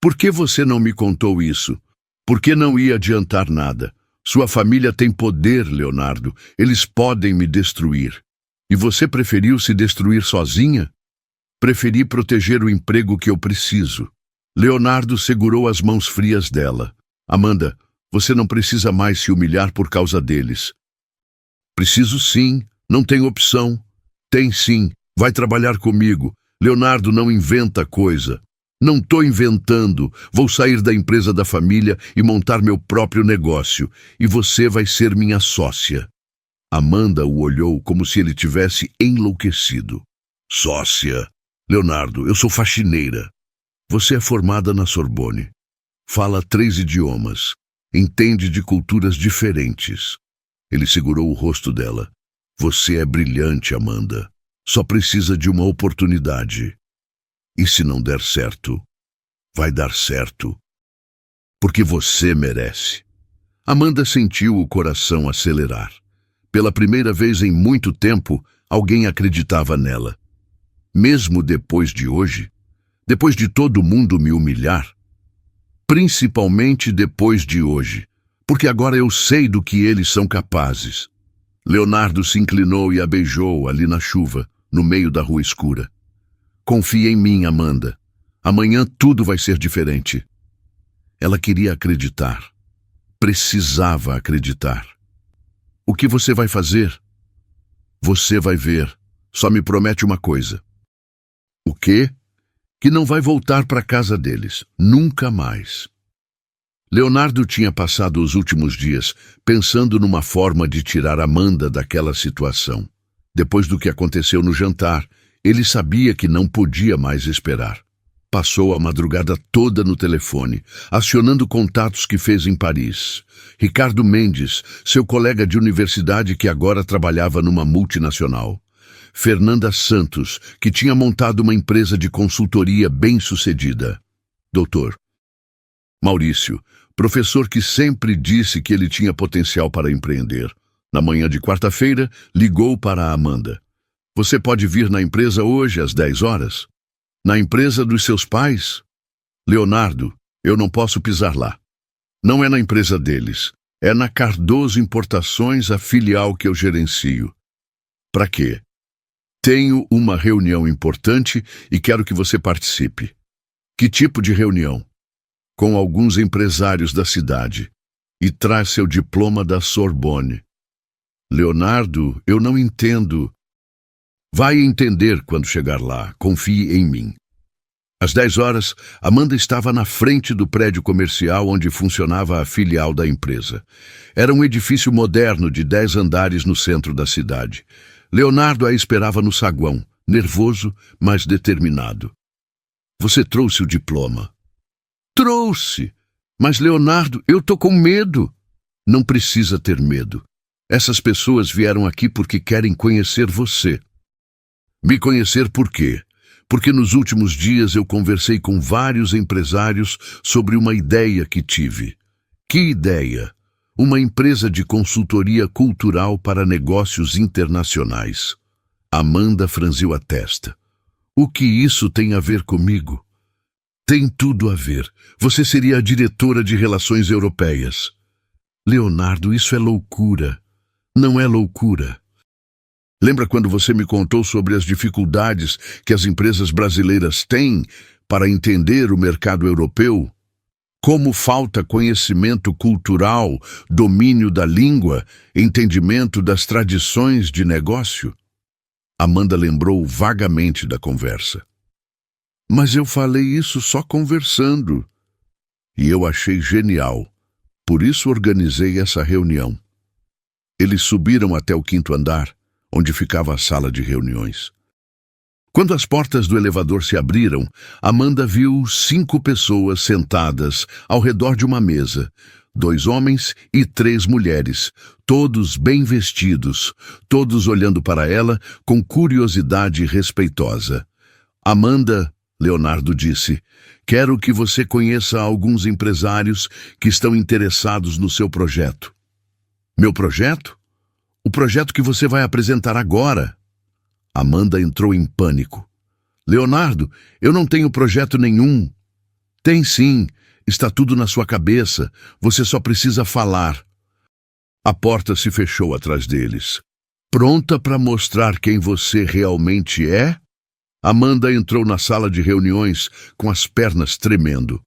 Por que você não me contou isso? Por que não ia adiantar nada? Sua família tem poder, Leonardo. Eles podem me destruir. E você preferiu se destruir sozinha? Preferi proteger o emprego que eu preciso. Leonardo segurou as mãos frias dela. Amanda, você não precisa mais se humilhar por causa deles. Preciso sim, não tem opção. Tem sim, vai trabalhar comigo. Leonardo não inventa coisa. Não tô inventando. Vou sair da empresa da família e montar meu próprio negócio. E você vai ser minha sócia. Amanda o olhou como se ele tivesse enlouquecido. Sócia? Leonardo, eu sou faxineira. Você é formada na Sorbonne. Fala 3 idiomas. Entende de culturas diferentes. Ele segurou o rosto dela. Você é brilhante, Amanda. Só precisa de uma oportunidade. E se não der certo, vai dar certo. Porque você merece. Amanda sentiu o coração acelerar. Pela primeira vez em muito tempo, alguém acreditava nela. Mesmo depois de hoje, depois de todo mundo me humilhar, principalmente depois de hoje, porque agora eu sei do que eles são capazes. Leonardo se inclinou e a beijou ali na chuva, no meio da rua escura. Confia em mim, Amanda. Amanhã tudo vai ser diferente. Ela queria acreditar. Precisava acreditar. O que você vai fazer? Você vai ver. Só me promete uma coisa. O quê? que não vai voltar para a casa deles, nunca mais. Leonardo tinha passado os últimos dias pensando numa forma de tirar Amanda daquela situação. Depois do que aconteceu no jantar, ele sabia que não podia mais esperar. Passou a madrugada toda no telefone, acionando contatos que fez em Paris. Ricardo Mendes, seu colega de universidade que agora trabalhava numa multinacional. Fernanda Santos, que tinha montado uma empresa de consultoria bem-sucedida. Doutor Maurício, professor que sempre disse que ele tinha potencial para empreender. Na manhã de quarta-feira, ligou para a Amanda. Você pode vir na empresa hoje às 10 horas? Na empresa dos seus pais? Leonardo, eu não posso pisar lá. Não é na empresa deles. É na Cardoso Importações, a filial que eu gerencio. Para quê? Tenho uma reunião importante e quero que você participe. Que tipo de reunião? Com alguns empresários da cidade. E traz seu diploma da Sorbonne. Leonardo, eu não entendo. Vai entender quando chegar lá, confie em mim. Às 10 horas, Amanda estava na frente do prédio comercial onde funcionava a filial da empresa. Era um edifício moderno de 10 andares no centro da cidade. Leonardo a esperava no saguão, nervoso, mas determinado. Você trouxe o diploma? Trouxe! Mas, Leonardo, eu tô com medo. Não precisa ter medo. Essas pessoas vieram aqui porque querem conhecer você. Me conhecer por quê? Porque nos últimos dias eu conversei com vários empresários sobre uma ideia que tive. Que ideia? Uma empresa de consultoria cultural para negócios internacionais. Amanda franziu a testa. O que isso tem a ver comigo? Tem tudo a ver. Você seria a diretora de relações europeias. Leonardo, isso é loucura. Não é loucura. Lembra quando você me contou sobre as dificuldades que as empresas brasileiras têm para entender o mercado europeu? Como falta conhecimento cultural, domínio da língua, entendimento das tradições de negócio? Amanda lembrou vagamente da conversa. Mas eu falei isso só conversando. E eu achei genial. Por isso organizei essa reunião. Eles subiram até o 5º andar, onde ficava a sala de reuniões. Quando as portas do elevador se abriram, Amanda viu 5 pessoas sentadas ao redor de uma mesa, 2 homens e 3 mulheres, todos bem vestidos, todos olhando para ela com curiosidade respeitosa. Amanda, Leonardo disse, quero que você conheça alguns empresários que estão interessados no seu projeto. Meu projeto? O projeto que você vai apresentar agora. Amanda entrou em pânico. Leonardo, eu não tenho projeto nenhum. Tem sim, está tudo na sua cabeça, você só precisa falar. A porta se fechou atrás deles. Pronta para mostrar quem você realmente é? Amanda entrou na sala de reuniões com as pernas tremendo.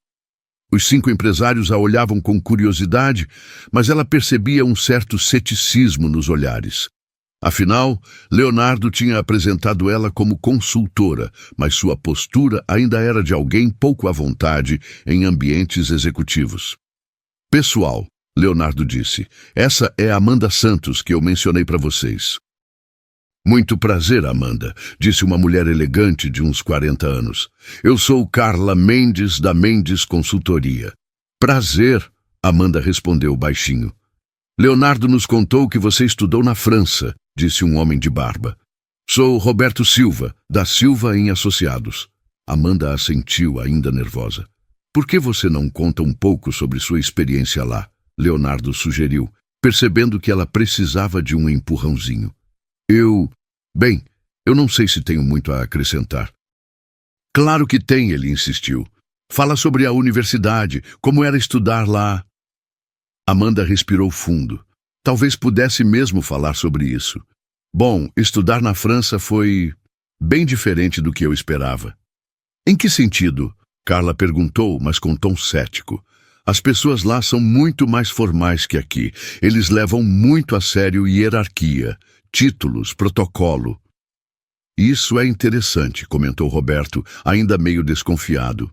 Os 5 empresários a olhavam com curiosidade, mas ela percebia um certo ceticismo nos olhares. Afinal, Leonardo tinha apresentado ela como consultora, mas sua postura ainda era de alguém pouco à vontade em ambientes executivos. Pessoal, Leonardo disse, essa é Amanda Santos que eu mencionei para vocês. Muito prazer, Amanda, disse uma mulher elegante de uns 40 anos. Eu sou Carla Mendes, da Mendes Consultoria. Prazer, Amanda respondeu baixinho. Leonardo nos contou que você estudou na França, disse um homem de barba. Sou Roberto Silva, da Silva em Associados. Amanda assentiu, ainda nervosa. Por que você não conta um pouco sobre sua experiência lá? Leonardo sugeriu, percebendo que ela precisava de um empurrãozinho. Bem, eu não sei se tenho muito a acrescentar. Claro que tem, ele insistiu. Fala sobre a universidade, como era estudar lá. Amanda respirou fundo. Talvez pudesse mesmo falar sobre isso. Bom, estudar na França foi bem diferente do que eu esperava. Em que sentido? Carla perguntou, mas com tom cético. As pessoas lá são muito mais formais que aqui. Eles levam muito a sério hierarquia, títulos, protocolo. Isso é interessante, comentou Roberto, ainda meio desconfiado.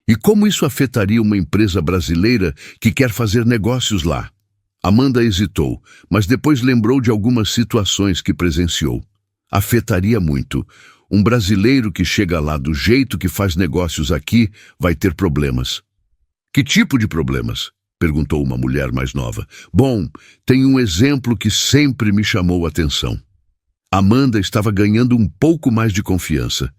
E como isso afetaria uma empresa brasileira que quer fazer negócios lá? Amanda hesitou, mas depois lembrou de algumas situações que presenciou. Afetaria muito. Um brasileiro que chega lá do jeito que faz negócios aqui vai ter problemas. Que tipo de problemas? Perguntou uma mulher mais nova. Bom, tem um exemplo que sempre me chamou a atenção. Amanda estava ganhando um pouco mais de confiança.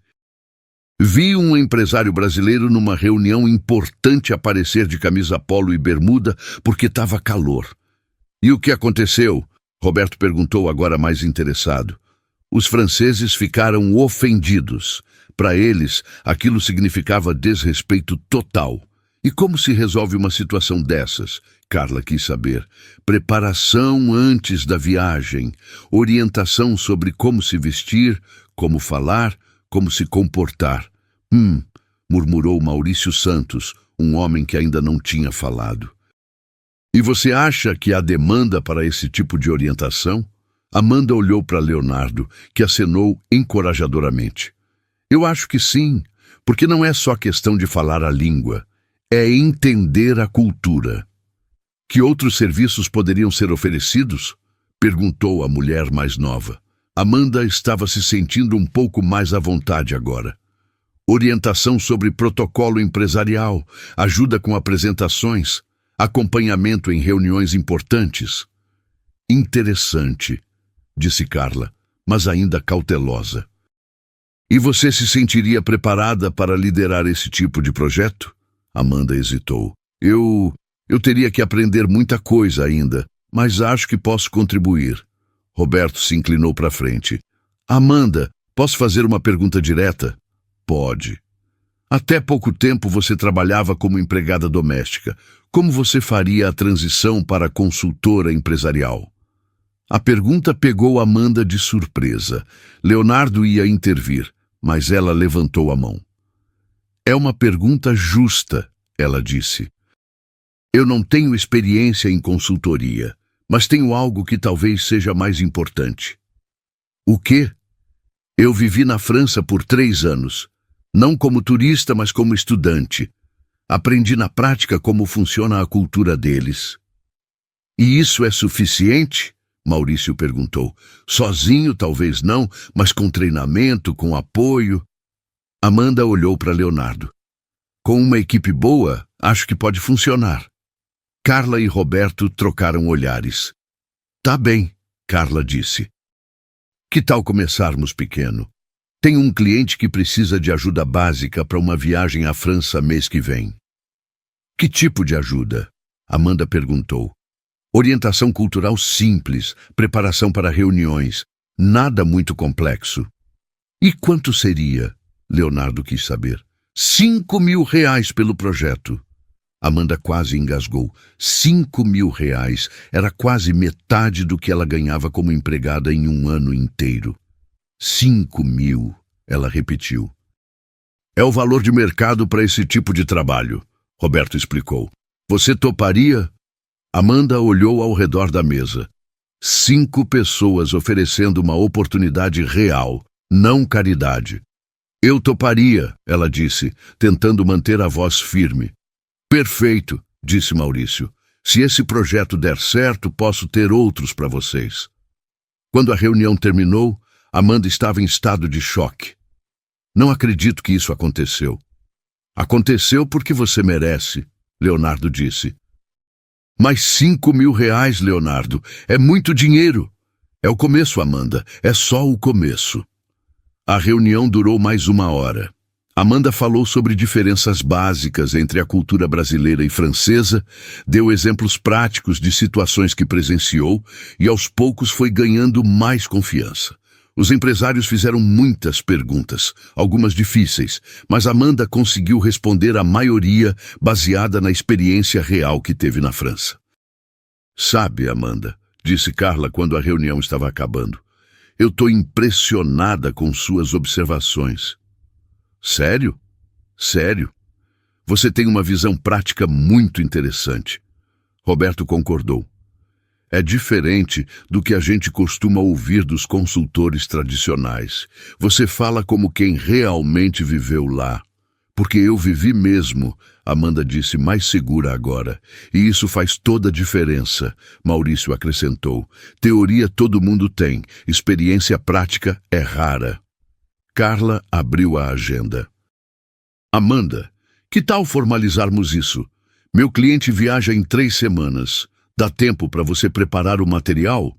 Vi um empresário brasileiro numa reunião importante aparecer de camisa polo e bermuda porque estava calor. E o que aconteceu? Roberto perguntou, agora mais interessado. Os franceses ficaram ofendidos. Para eles, aquilo significava desrespeito total. E como se resolve uma situação dessas? Carla quis saber. Preparação antes da viagem, orientação sobre como se vestir, como falar, como se comportar. Murmurou Maurício Santos, um homem que ainda não tinha falado. E você acha que há demanda para esse tipo de orientação? Amanda olhou para Leonardo, que acenou encorajadoramente. Eu acho que sim, porque não é só questão de falar a língua, é entender a cultura. Que outros serviços poderiam ser oferecidos? Perguntou a mulher mais nova. Amanda estava se sentindo um pouco mais à vontade agora. Orientação sobre protocolo empresarial, ajuda com apresentações, acompanhamento em reuniões importantes. Interessante, disse Carla, mas ainda cautelosa. E você se sentiria preparada para liderar esse tipo de projeto? Amanda hesitou. Eu teria que aprender muita coisa ainda, mas acho que posso contribuir. Roberto se inclinou para frente. Amanda, posso fazer uma pergunta direta? Pode. Até pouco tempo você trabalhava como empregada doméstica. Como você faria a transição para consultora empresarial? A pergunta pegou Amanda de surpresa. Leonardo ia intervir, mas ela levantou a mão. É uma pergunta justa, ela disse. Eu não tenho experiência em consultoria, mas tenho algo que talvez seja mais importante. O quê? Eu vivi na França por 3 anos. Não como turista, mas como estudante. Aprendi na prática como funciona a cultura deles. E isso é suficiente? Maurício perguntou. Sozinho, talvez não, mas com treinamento, com apoio. Amanda olhou para Leonardo. Com uma equipe boa, acho que pode funcionar. Carla e Roberto trocaram olhares. Tá bem, Carla disse. Que tal começarmos pequeno? Tenho um cliente que precisa de ajuda básica para uma viagem à França mês que vem. Que tipo de ajuda? Amanda perguntou. Orientação cultural simples, preparação para reuniões, nada muito complexo. E quanto seria? Leonardo quis saber. 5.000 reais pelo projeto. Amanda quase engasgou. 5.000 reais era quase metade do que ela ganhava como empregada em um ano inteiro. 5.000, ela repetiu. É o valor de mercado para esse tipo de trabalho, Roberto explicou. Você toparia? Amanda olhou ao redor da mesa. 5 pessoas oferecendo uma oportunidade real, não caridade. Eu toparia, ela disse, tentando manter a voz firme. Perfeito, disse Maurício. Se esse projeto der certo, posso ter outros para vocês. Quando a reunião terminou, Amanda estava em estado de choque. Não acredito que isso aconteceu. Aconteceu porque você merece, Leonardo disse. Mas 5.000 reais, Leonardo, é muito dinheiro. É o começo, Amanda, é só o começo. A reunião durou mais 1 hora. Amanda falou sobre diferenças básicas entre a cultura brasileira e francesa, deu exemplos práticos de situações que presenciou e aos poucos foi ganhando mais confiança. Os empresários fizeram muitas perguntas, algumas difíceis, mas Amanda conseguiu responder a maioria baseada na experiência real que teve na França. Sabe, Amanda, disse Carla quando a reunião estava acabando, eu estou impressionada com suas observações. Sério? Sério? Você tem uma visão prática muito interessante. Roberto concordou. É diferente do que a gente costuma ouvir dos consultores tradicionais. Você fala como quem realmente viveu lá. Porque eu vivi mesmo, Amanda disse mais segura agora. E isso faz toda a diferença, Maurício acrescentou. Teoria todo mundo tem, experiência prática é rara. Carla abriu a agenda. Amanda, que tal formalizarmos isso? Meu cliente viaja em 3 semanas. Dá tempo para você preparar o material?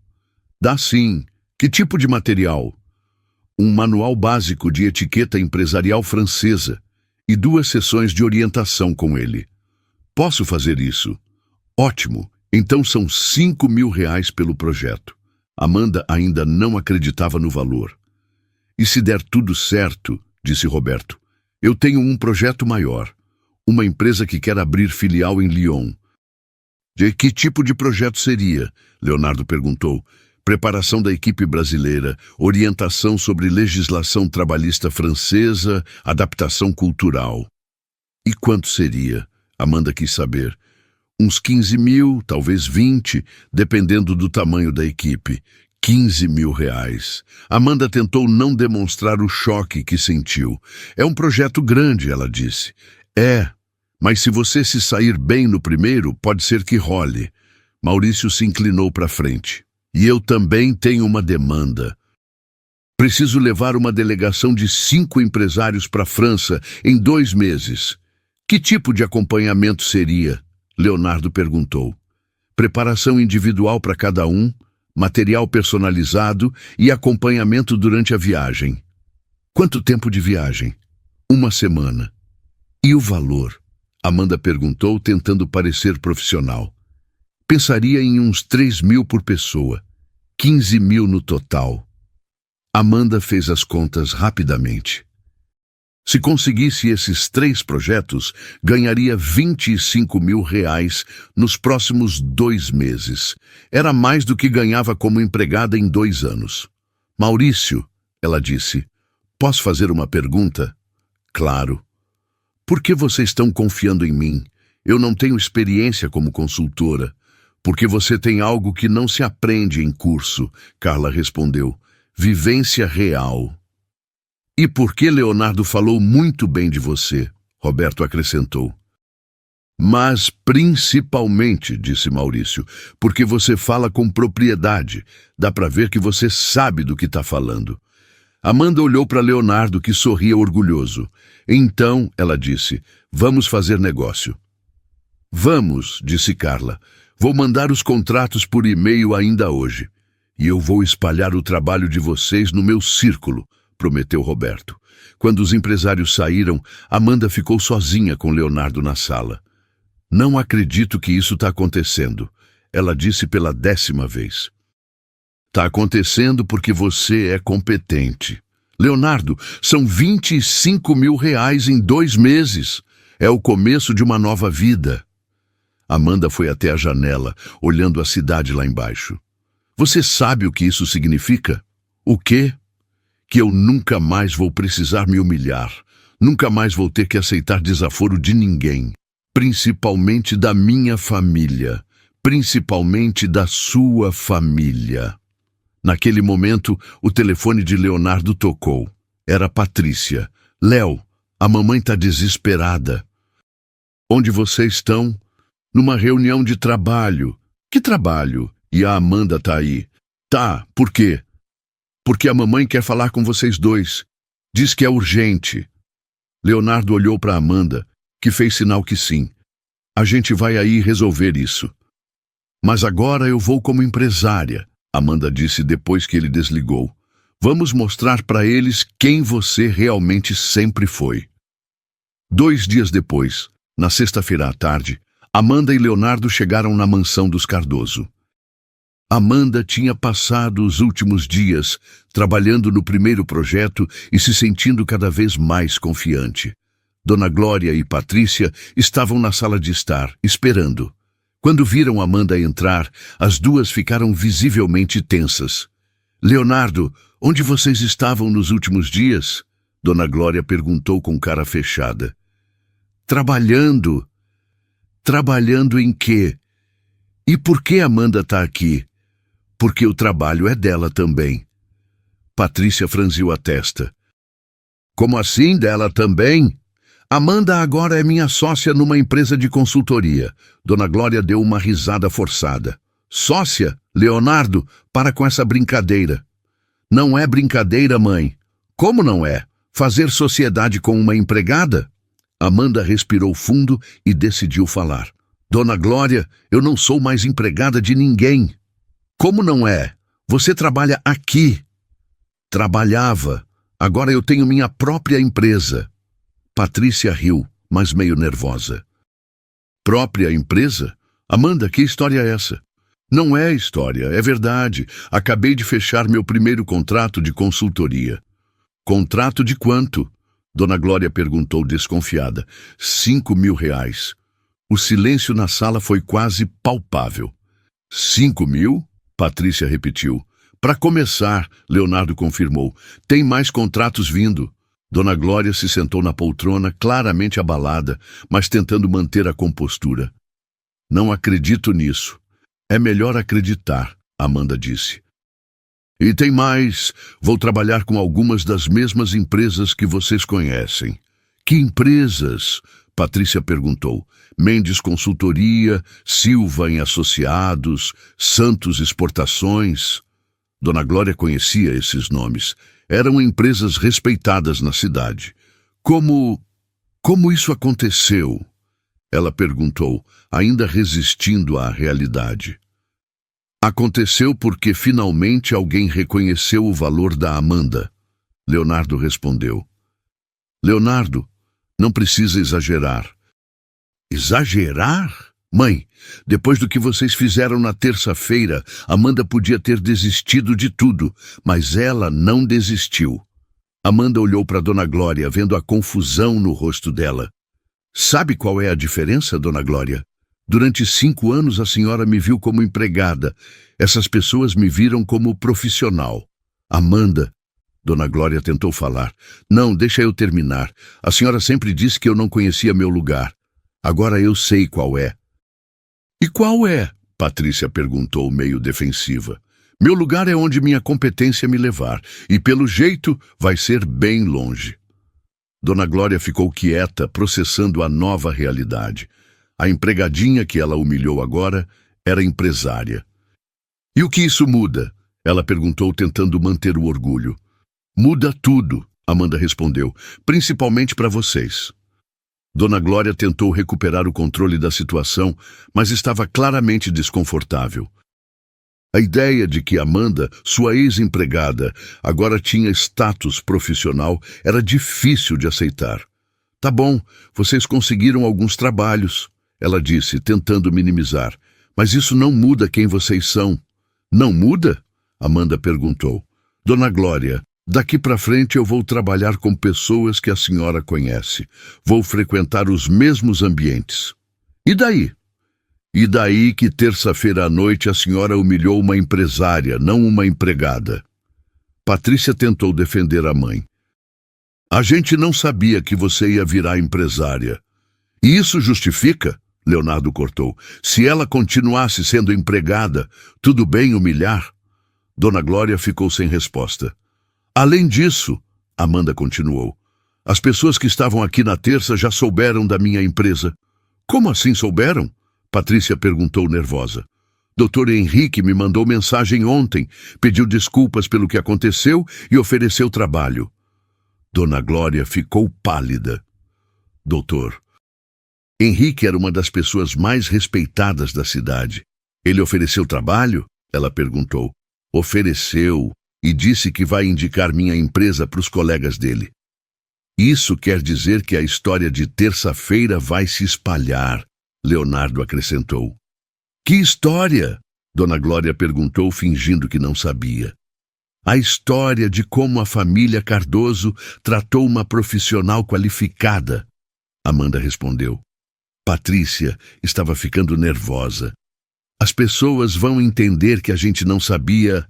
Dá sim. Que tipo de material? Um manual básico de etiqueta empresarial francesa e 2 sessões de orientação com ele. Posso fazer isso? Ótimo. Então são R$ 5.000 pelo projeto. Amanda ainda não acreditava no valor. E se der tudo certo, disse Roberto, eu tenho um projeto maior. Uma empresa que quer abrir filial em Lyon. De que tipo de projeto seria? Leonardo perguntou. Preparação da equipe brasileira, orientação sobre legislação trabalhista francesa, adaptação cultural. E quanto seria? Amanda quis saber. Uns 15.000, talvez 20, dependendo do tamanho da equipe. R$ 15.000. Amanda tentou não demonstrar o choque que sentiu. É um projeto grande, ela disse. É, mas se você se sair bem no primeiro, pode ser que role. Maurício se inclinou para frente. E eu também tenho uma demanda. Preciso levar uma delegação de 5 empresários para a França em 2 meses. Que tipo de acompanhamento seria? Leonardo perguntou. Preparação individual para cada um, material personalizado e acompanhamento durante a viagem. Quanto tempo de viagem? 1 semana. E o valor? Amanda perguntou, tentando parecer profissional. Pensaria em uns 3.000 por pessoa. 15.000 no total. Amanda fez as contas rapidamente. Se conseguisse esses 3 projetos, ganharia R$ 25.000 nos próximos 2 meses. Era mais do que ganhava como empregada em 2 anos. Maurício, ela disse, posso fazer uma pergunta? Claro. Por que vocês estão confiando em mim? Eu não tenho experiência como consultora. Porque você tem algo que não se aprende em curso, Carla respondeu. Vivência real. E porque Leonardo falou muito bem de você, Roberto acrescentou. Mas principalmente, disse Maurício, porque você fala com propriedade. Dá para ver que você sabe do que está falando. Amanda olhou para Leonardo, que sorria orgulhoso. Então, ela disse, vamos fazer negócio. Vamos, disse Carla. Vou mandar os contratos por e-mail ainda hoje. E eu vou espalhar o trabalho de vocês no meu círculo, prometeu Roberto. Quando os empresários saíram, Amanda ficou sozinha com Leonardo na sala. Não acredito que isso está acontecendo, ela disse pela 10ª vez. Está acontecendo porque você é competente. Leonardo, são R$ 25.000 em 2 meses. É o começo de uma nova vida. Amanda foi até a janela, olhando a cidade lá embaixo. Você sabe o que isso significa? O quê? Que eu nunca mais vou precisar me humilhar. Nunca mais vou ter que aceitar desaforo de ninguém. Principalmente da minha família. Principalmente da sua família. Naquele momento, o telefone de Leonardo tocou. Era Patrícia. Léo, a mamãe está desesperada. Onde vocês estão? Numa reunião de trabalho. Que trabalho? E a Amanda tá aí. Tá, por quê? Porque a mamãe quer falar com vocês 2. Diz que é urgente. Leonardo olhou para Amanda, que fez sinal que sim. A gente vai aí resolver isso. Mas agora eu vou como empresária, Amanda disse depois que ele desligou. Vamos mostrar para eles quem você realmente sempre foi. 2 dias depois, na sexta-feira à tarde, Amanda e Leonardo chegaram na mansão dos Cardoso. Amanda tinha passado os últimos dias trabalhando no primeiro projeto e se sentindo cada vez mais confiante. Dona Glória e Patrícia estavam na sala de estar, esperando. Quando viram Amanda entrar, as 2 ficaram visivelmente tensas. Leonardo, onde vocês estavam nos últimos dias? Dona Glória perguntou com cara fechada. Trabalhando. Trabalhando em quê? E por que Amanda está aqui? Porque o trabalho é dela também. Patrícia franziu a testa. Como assim dela também? Amanda agora é minha sócia numa empresa de consultoria. Dona Glória deu uma risada forçada. Sócia? Leonardo, para com essa brincadeira. Não é brincadeira, mãe. Como não é? Fazer sociedade com uma empregada? Amanda respirou fundo e decidiu falar. Dona Glória, eu não sou mais empregada de ninguém. Como não é? Você trabalha aqui. Trabalhava. Agora eu tenho minha própria empresa. Patrícia riu, mas meio nervosa. Própria empresa? Amanda, que história é essa? Não é história, é verdade. Acabei de fechar meu primeiro contrato de consultoria. Contrato de quanto? Dona Glória perguntou desconfiada. R$ 5.000. O silêncio na sala foi quase palpável. 5.000? Patrícia repetiu. Para começar, Leonardo confirmou. Tem mais contratos vindo. Dona Glória se sentou na poltrona, claramente abalada, mas tentando manter a compostura. Não acredito nisso. É melhor acreditar, Amanda disse. E tem mais. Vou trabalhar com algumas das mesmas empresas que vocês conhecem. Que empresas? Patrícia perguntou. Mendes Consultoria, Silva em Associados, Santos Exportações. Dona Glória conhecia esses nomes. Eram empresas respeitadas na cidade. Como isso aconteceu? Ela perguntou, ainda resistindo à realidade. Aconteceu porque finalmente alguém reconheceu o valor da Amanda. Leonardo respondeu. Leonardo, não precisa exagerar. Exagerar? Mãe, depois do que vocês fizeram na terça-feira, Amanda podia ter desistido de tudo, mas ela não desistiu. Amanda olhou para Dona Glória, vendo a confusão no rosto dela. Sabe qual é a diferença, Dona Glória? Durante 5 anos a senhora me viu como empregada. Essas pessoas me viram como profissional. Amanda, Dona Glória tentou falar. Não, deixa eu terminar. A senhora sempre disse que eu não conhecia meu lugar. Agora eu sei qual é. E qual é? Patrícia perguntou, meio defensiva. Meu lugar é onde minha competência me levar, e pelo jeito vai ser bem longe. Dona Glória ficou quieta, processando a nova realidade. A empregadinha que ela humilhou agora era empresária. E o que isso muda? Ela perguntou, tentando manter o orgulho. Muda tudo, Amanda respondeu, principalmente para vocês. Dona Glória tentou recuperar o controle da situação, mas estava claramente desconfortável. A ideia de que Amanda, sua ex-empregada, agora tinha status profissional era difícil de aceitar. Tá bom, vocês conseguiram alguns trabalhos, ela disse, tentando minimizar. Mas isso não muda quem vocês são. Não muda? Amanda perguntou. Dona Glória, daqui para frente eu vou trabalhar com pessoas que a senhora conhece. Vou frequentar os mesmos ambientes. E daí? E daí que terça-feira à noite a senhora humilhou uma empresária, não uma empregada. Patrícia tentou defender a mãe. A gente não sabia que você ia virar empresária. E isso justifica? Leonardo cortou. Se ela continuasse sendo empregada, tudo bem humilhar? Dona Glória ficou sem resposta. Além disso, Amanda continuou, as pessoas que estavam aqui na terça já souberam da minha empresa. Como assim souberam? Patrícia perguntou nervosa. Dr. Henrique me mandou mensagem ontem, pediu desculpas pelo que aconteceu e ofereceu trabalho. Dona Glória ficou pálida. Doutor, Henrique era uma das pessoas mais respeitadas da cidade. Ele ofereceu trabalho? Ela perguntou. Ofereceu e disse que vai indicar minha empresa para os colegas dele. Isso quer dizer que a história de terça-feira vai se espalhar, Leonardo acrescentou. Que história? Dona Glória perguntou, fingindo que não sabia. A história de como a família Cardoso tratou uma profissional qualificada, Amanda respondeu. Patrícia estava ficando nervosa. As pessoas vão entender que a gente não sabia.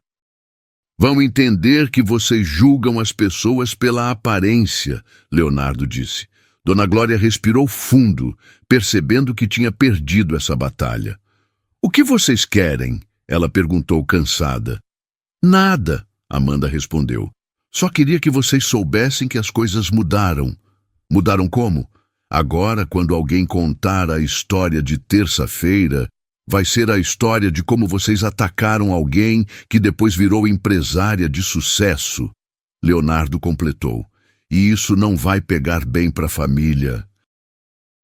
Vão entender que vocês julgam as pessoas pela aparência, Leonardo disse. Dona Glória respirou fundo, percebendo que tinha perdido essa batalha. O que vocês querem? Ela perguntou cansada. Nada, Amanda respondeu. Só queria que vocês soubessem que as coisas mudaram. Mudaram como? Agora, quando alguém contar a história de terça-feira, vai ser a história de como vocês atacaram alguém que depois virou empresária de sucesso. Leonardo completou. E isso não vai pegar bem para a família.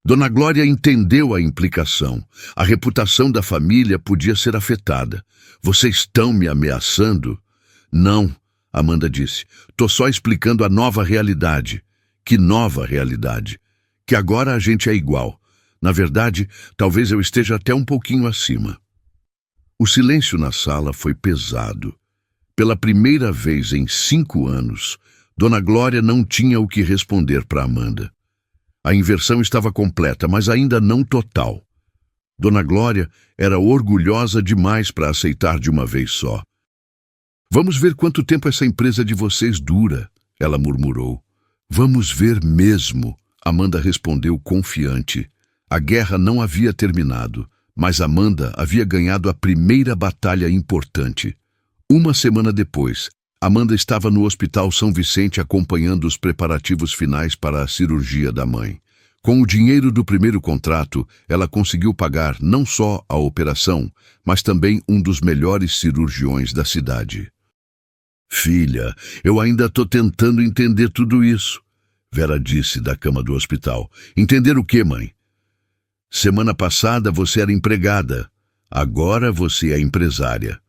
Dona Glória entendeu a implicação. A reputação da família podia ser afetada. Vocês estão me ameaçando? Não, Amanda disse. Tô só explicando a nova realidade. Que nova realidade? Que agora a gente é igual. Na verdade, talvez eu esteja até um pouquinho acima. O silêncio na sala foi pesado. Pela primeira vez em 5 anos, Dona Glória não tinha o que responder para Amanda. A inversão estava completa, mas ainda não total. Dona Glória era orgulhosa demais para aceitar de uma vez só. Vamos ver quanto tempo essa empresa de vocês dura, ela murmurou. Vamos ver mesmo, Amanda respondeu confiante. A guerra não havia terminado, mas Amanda havia ganhado a primeira batalha importante. Uma semana depois, Amanda estava no Hospital São Vicente acompanhando os preparativos finais para a cirurgia da mãe. Com o dinheiro do primeiro contrato, ela conseguiu pagar não só a operação, mas também um dos melhores cirurgiões da cidade. Filha, eu ainda estou tentando entender tudo isso, Vera disse da cama do hospital. Entender o quê, mãe? Semana passada você era empregada, agora você é empresária.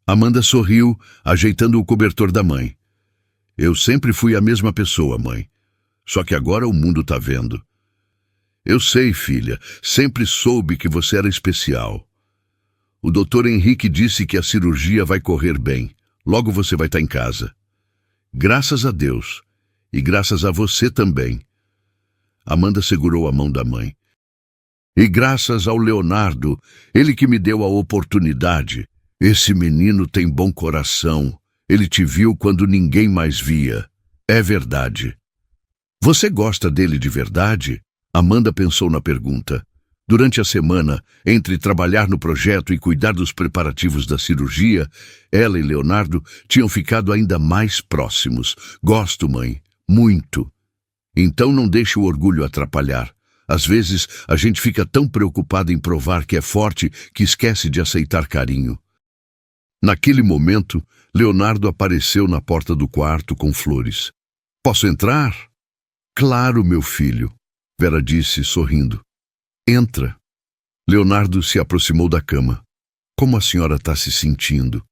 Amanda sorriu, ajeitando o cobertor da mãe. Eu sempre fui a mesma pessoa, mãe. Só que agora o mundo está vendo. Eu sei, filha, sempre soube que você era especial. O doutor Henrique disse que a cirurgia vai correr bem. Logo você vai estar em casa. Graças a Deus. E graças a você também. Amanda segurou a mão da mãe. E graças ao Leonardo, ele que me deu a oportunidade. Esse menino tem bom coração. Ele te viu quando ninguém mais via. É verdade. Você gosta dele de verdade? Amanda pensou na pergunta. Durante a semana, entre trabalhar no projeto e cuidar dos preparativos da cirurgia, ela e Leonardo tinham ficado ainda mais próximos. Gosto, mãe. Muito. Então não deixe o orgulho atrapalhar. Às vezes, a gente fica tão preocupado em provar que é forte que esquece de aceitar carinho. Naquele momento, Leonardo apareceu na porta do quarto com flores. Posso entrar? Claro, meu filho, Vera disse, sorrindo. Entra. Leonardo se aproximou da cama. Como a senhora está se sentindo?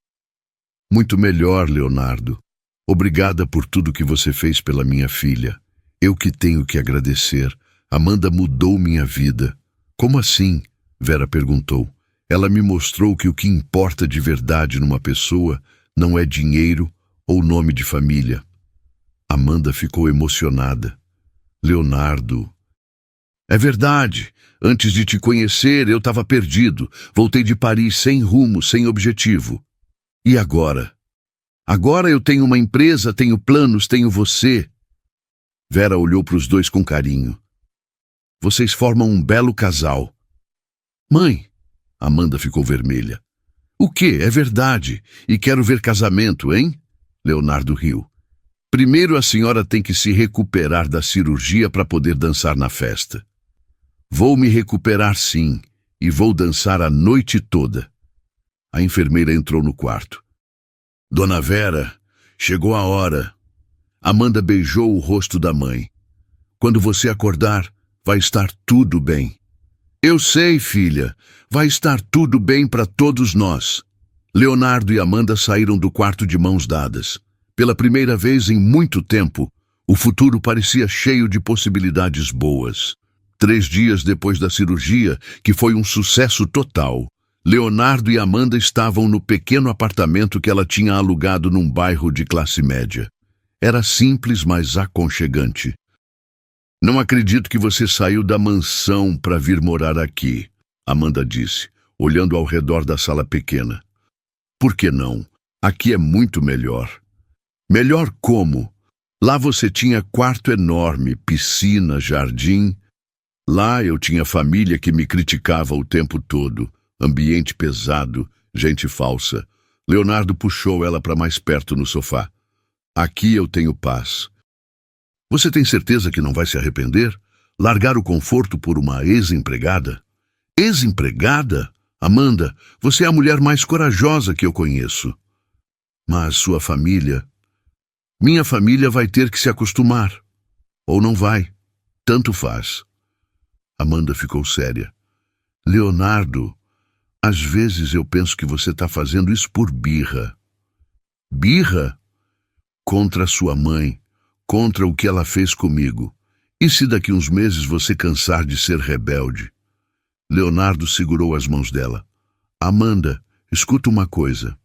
Muito melhor, Leonardo. Obrigada por tudo que você fez pela minha filha. Eu que tenho que agradecer. Amanda mudou minha vida. Como assim? Vera perguntou. Ela me mostrou que o que importa de verdade numa pessoa não é dinheiro ou nome de família. Amanda ficou emocionada. Leonardo. É verdade. Antes de te conhecer, eu estava perdido. Voltei de Paris sem rumo, sem objetivo. E agora? Agora eu tenho uma empresa, tenho planos, tenho você. Vera olhou para os dois com carinho. Vocês formam um belo casal. Mãe, Amanda ficou vermelha. O quê? É verdade. E quero ver casamento, hein? Leonardo riu. Primeiro a senhora tem que se recuperar da cirurgia para poder dançar na festa. Vou me recuperar sim, e vou dançar a noite toda. A enfermeira entrou no quarto. Dona Vera, chegou a hora. Amanda beijou o rosto da mãe. Quando você acordar, vai estar tudo bem. Eu sei, filha. Vai estar tudo bem para todos nós. Leonardo e Amanda saíram do quarto de mãos dadas. Pela primeira vez em muito tempo, o futuro parecia cheio de possibilidades boas. 3 dias depois da cirurgia, que foi um sucesso total, Leonardo e Amanda estavam no pequeno apartamento que ela tinha alugado num bairro de classe média. Era simples, mas aconchegante. Não acredito que você saiu da mansão para vir morar aqui, Amanda disse, olhando ao redor da sala pequena. Por que não? Aqui é muito melhor. Melhor como? Lá você tinha quarto enorme, piscina, jardim. Lá eu tinha família que me criticava o tempo todo. Ambiente pesado, gente falsa. Leonardo puxou ela para mais perto no sofá. Aqui eu tenho paz. Você tem certeza que não vai se arrepender? Largar o conforto por uma ex-empregada? Ex-empregada? Amanda, você é a mulher mais corajosa que eu conheço. Mas sua família... Minha família vai ter que se acostumar. Ou não vai. Tanto faz. Amanda ficou séria. Leonardo, às vezes eu penso que você está fazendo isso por birra. Birra? Contra sua mãe, contra o que ela fez comigo. E se daqui uns meses você cansar de ser rebelde? Leonardo segurou as mãos dela. Amanda, escuta uma coisa.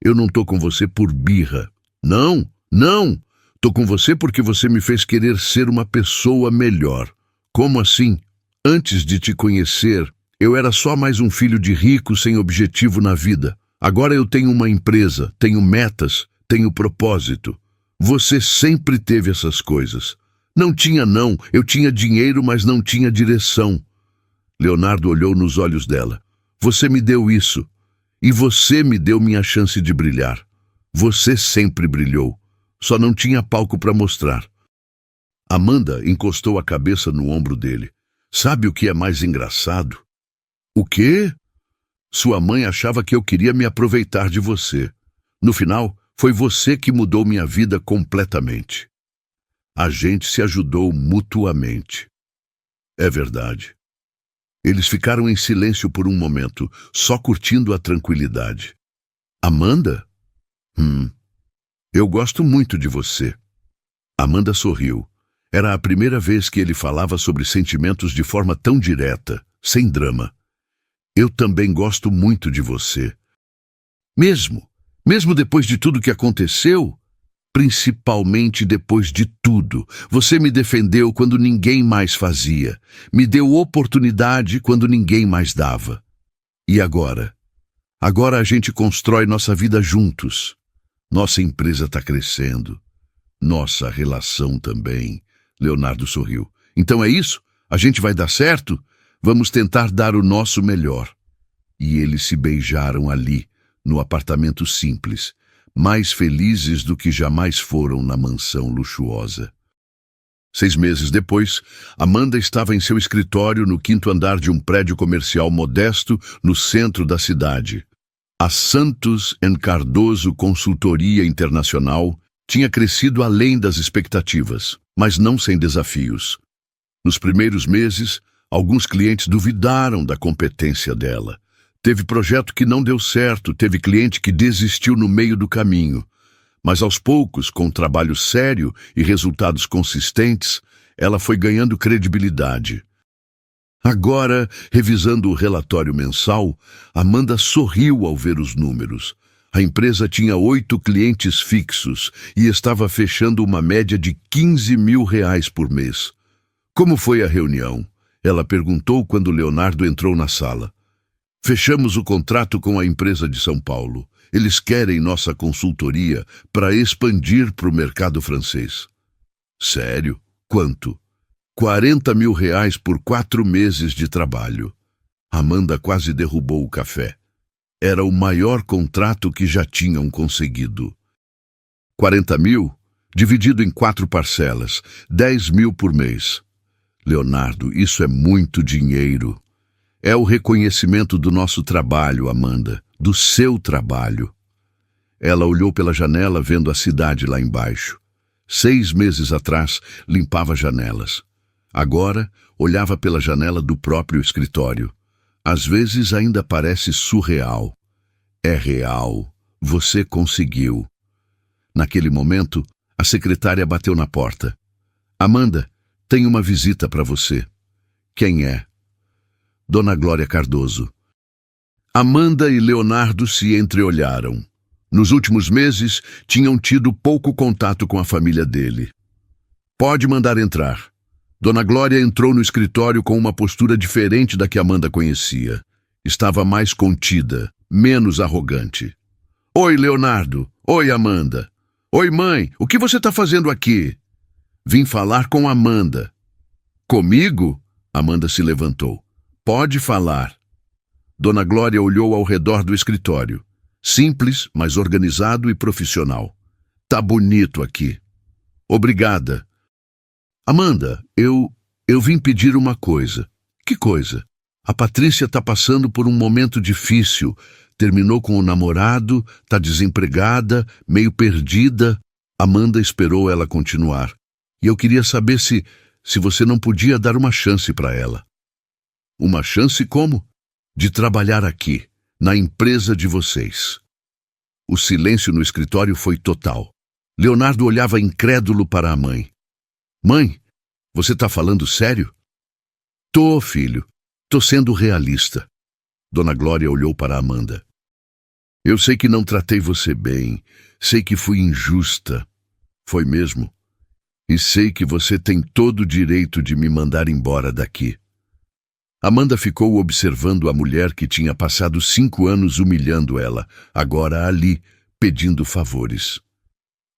Eu não tô com você por birra. Não, não. Tô com você porque você me fez querer ser uma pessoa melhor. Como assim? Antes de te conhecer, eu era só mais um filho de rico sem objetivo na vida. Agora eu tenho uma empresa, tenho metas, tenho propósito. Você sempre teve essas coisas. Não tinha não, eu tinha dinheiro, mas não tinha direção. Leonardo olhou nos olhos dela. Você me deu isso. E você me deu minha chance de brilhar. Você sempre brilhou. Só não tinha palco para mostrar. Amanda encostou a cabeça no ombro dele. Sabe o que é mais engraçado? O quê? Sua mãe achava que eu queria me aproveitar de você. No final, foi você que mudou minha vida completamente. A gente se ajudou mutuamente. É verdade. Eles ficaram em silêncio por um momento, só curtindo a tranquilidade. Amanda? Eu gosto muito de você. Amanda sorriu. Era a primeira vez que ele falava sobre sentimentos de forma tão direta, sem drama. Eu também gosto muito de você. Mesmo depois de tudo que aconteceu? Principalmente depois de tudo. Você me defendeu quando ninguém mais fazia. Me deu oportunidade quando ninguém mais dava. E agora? Agora a gente constrói nossa vida juntos. Nossa empresa está crescendo. Nossa relação também. Leonardo sorriu. Então é isso? A gente vai dar certo? Vamos tentar dar o nosso melhor. E eles se beijaram ali, no apartamento simples, mais felizes do que jamais foram na mansão luxuosa. 6 meses depois, Amanda estava em seu escritório no 5º andar de um prédio comercial modesto no centro da cidade. A Santos & Cardoso Consultoria Internacional tinha crescido além das expectativas, mas não sem desafios. Nos primeiros meses, alguns clientes duvidaram da competência dela. Teve projeto que não deu certo, teve cliente que desistiu no meio do caminho. Mas aos poucos, com trabalho sério e resultados consistentes, ela foi ganhando credibilidade. Agora, revisando o relatório mensal, Amanda sorriu ao ver os números. A empresa tinha 8 clientes fixos e estava fechando uma média de R$15 mil por mês. Como foi a reunião? Ela perguntou quando Leonardo entrou na sala. Fechamos o contrato com a empresa de São Paulo. Eles querem nossa consultoria para expandir para o mercado francês. Sério? Quanto? R$40 mil por 4 meses de trabalho. Amanda quase derrubou o café. Era o maior contrato que já tinham conseguido. 40 mil, dividido em 4 parcelas, 10 mil por mês. Leonardo, isso é muito dinheiro. É o reconhecimento do nosso trabalho, Amanda, do seu trabalho. Ela olhou pela janela vendo a cidade lá embaixo. 6 meses atrás, limpava janelas. Agora, olhava pela janela do próprio escritório. Às vezes ainda parece surreal. É real. Você conseguiu. Naquele momento, a secretária bateu na porta. Amanda, tem uma visita para você. Quem é? Dona Glória Cardoso. Amanda e Leonardo se entreolharam. Nos últimos meses, tinham tido pouco contato com a família dele. Pode mandar entrar. Dona Glória entrou no escritório com uma postura diferente da que Amanda conhecia. Estava mais contida, menos arrogante. Oi, Leonardo. Oi, Amanda. Oi, mãe. O que você está fazendo aqui? Vim falar com Amanda. Comigo? Amanda se levantou. Pode falar. Dona Glória olhou ao redor do escritório. Simples, mas organizado e profissional. Tá bonito aqui. Obrigada. Amanda, eu vim pedir uma coisa. Que coisa? A Patrícia tá passando por um momento difícil. Terminou com o namorado, tá desempregada, meio perdida. Amanda esperou ela continuar. E eu queria saber se você não podia dar uma chance para ela. Uma chance como? De trabalhar aqui, na empresa de vocês. O silêncio no escritório foi total. Leonardo olhava incrédulo para a mãe. Mãe, você tá falando sério? Tô, filho. Tô sendo realista. Dona Glória olhou para Amanda. Eu sei que não tratei você bem. Sei que fui injusta. Foi mesmo. E sei que você tem todo o direito de me mandar embora daqui. Amanda ficou observando a mulher que tinha passado 5 anos humilhando ela, agora ali, pedindo favores.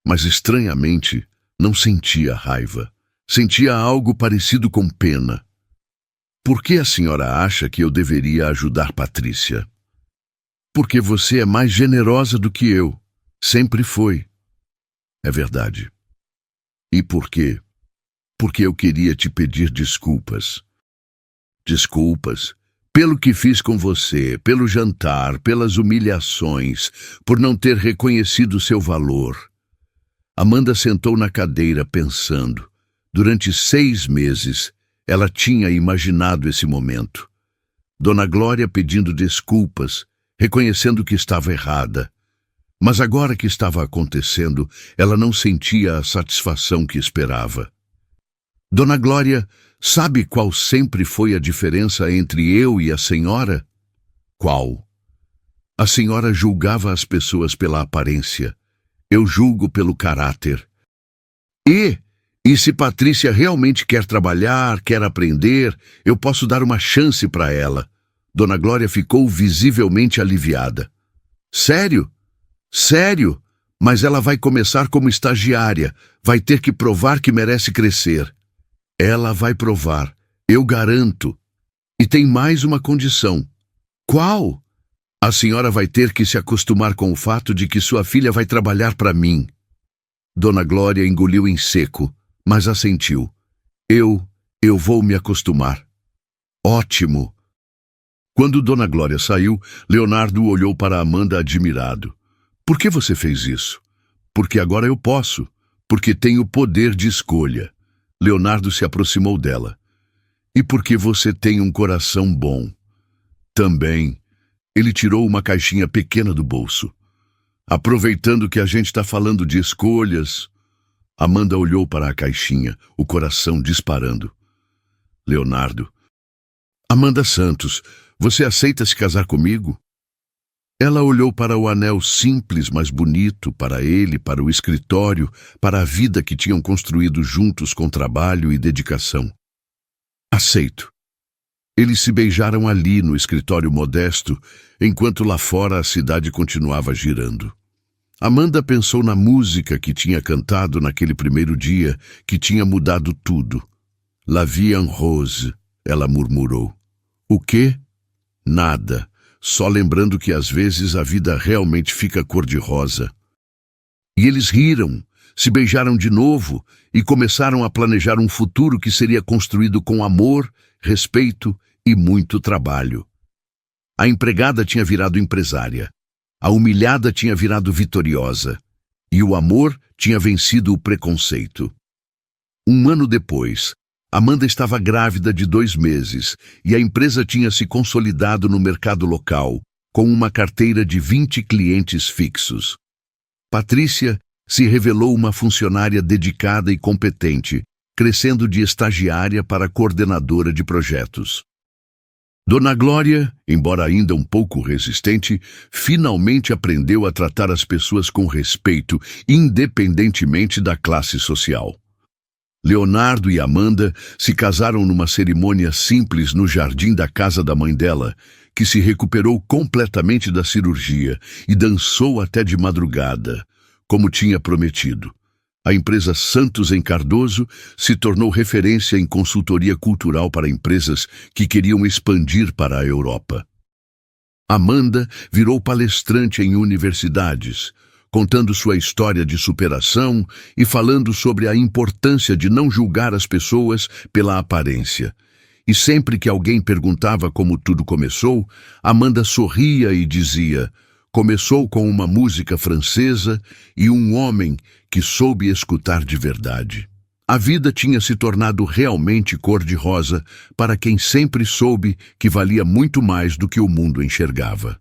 Mas estranhamente, não sentia raiva. Sentia algo parecido com pena. Por que a senhora acha que eu deveria ajudar Patrícia? Porque você é mais generosa do que eu. Sempre foi. É verdade. E por quê? Porque eu queria te pedir desculpas. Desculpas pelo que fiz com você, pelo jantar, pelas humilhações, por não ter reconhecido seu valor. Amanda sentou na cadeira pensando. Durante 6 meses, ela tinha imaginado esse momento. Dona Glória pedindo desculpas, reconhecendo que estava errada. Mas agora que estava acontecendo, ela não sentia a satisfação que esperava. Dona Glória, sabe qual sempre foi a diferença entre eu e a senhora? Qual? A senhora julgava as pessoas pela aparência. Eu julgo pelo caráter. E se Patrícia realmente quer trabalhar, quer aprender, eu posso dar uma chance para ela. Dona Glória ficou visivelmente aliviada. Sério? Sério? Mas ela vai começar como estagiária. Vai ter que provar que merece crescer. Ela vai provar, eu garanto. E tem mais uma condição. Qual? A senhora vai ter que se acostumar com o fato de que sua filha vai trabalhar para mim. Dona Glória engoliu em seco, mas assentiu. Eu vou me acostumar. Ótimo. Quando Dona Glória saiu, Leonardo olhou para Amanda admirado. Por que você fez isso? Porque agora eu posso. Porque tenho poder de escolha. Leonardo se aproximou dela. E porque você tem um coração bom. Também. Ele tirou uma caixinha pequena do bolso. Aproveitando que a gente está falando de escolhas, Amanda olhou para a caixinha, o coração disparando. Leonardo. Amanda Santos, você aceita se casar comigo? Ela olhou para o anel simples, mas bonito, para ele, para o escritório, para a vida que tinham construído juntos com trabalho e dedicação. Aceito. Eles se beijaram ali no escritório modesto, enquanto lá fora a cidade continuava girando. Amanda pensou na música que tinha cantado naquele primeiro dia, que tinha mudado tudo. La vie en rose, ela murmurou. O quê? Nada. Só lembrando que às vezes a vida realmente fica cor-de-rosa. E eles riram, se beijaram de novo e começaram a planejar um futuro que seria construído com amor, respeito e muito trabalho. A empregada tinha virado empresária, a humilhada tinha virado vitoriosa e o amor tinha vencido o preconceito. 1 ano depois, Amanda estava grávida de 2 meses e a empresa tinha se consolidado no mercado local, com uma carteira de 20 clientes fixos. Patrícia se revelou uma funcionária dedicada e competente, crescendo de estagiária para coordenadora de projetos. Dona Glória, embora ainda um pouco resistente, finalmente aprendeu a tratar as pessoas com respeito, independentemente da classe social. Leonardo e Amanda se casaram numa cerimônia simples no jardim da casa da mãe dela, que se recuperou completamente da cirurgia e dançou até de madrugada, como tinha prometido. A empresa Santos em Cardoso se tornou referência em consultoria cultural para empresas que queriam expandir para a Europa. Amanda virou palestrante em universidades, contando sua história de superação e falando sobre a importância de não julgar as pessoas pela aparência. E sempre que alguém perguntava como tudo começou, Amanda sorria e dizia: começou com uma música francesa e um homem que soube escutar de verdade. A vida tinha se tornado realmente cor-de-rosa para quem sempre soube que valia muito mais do que o mundo enxergava.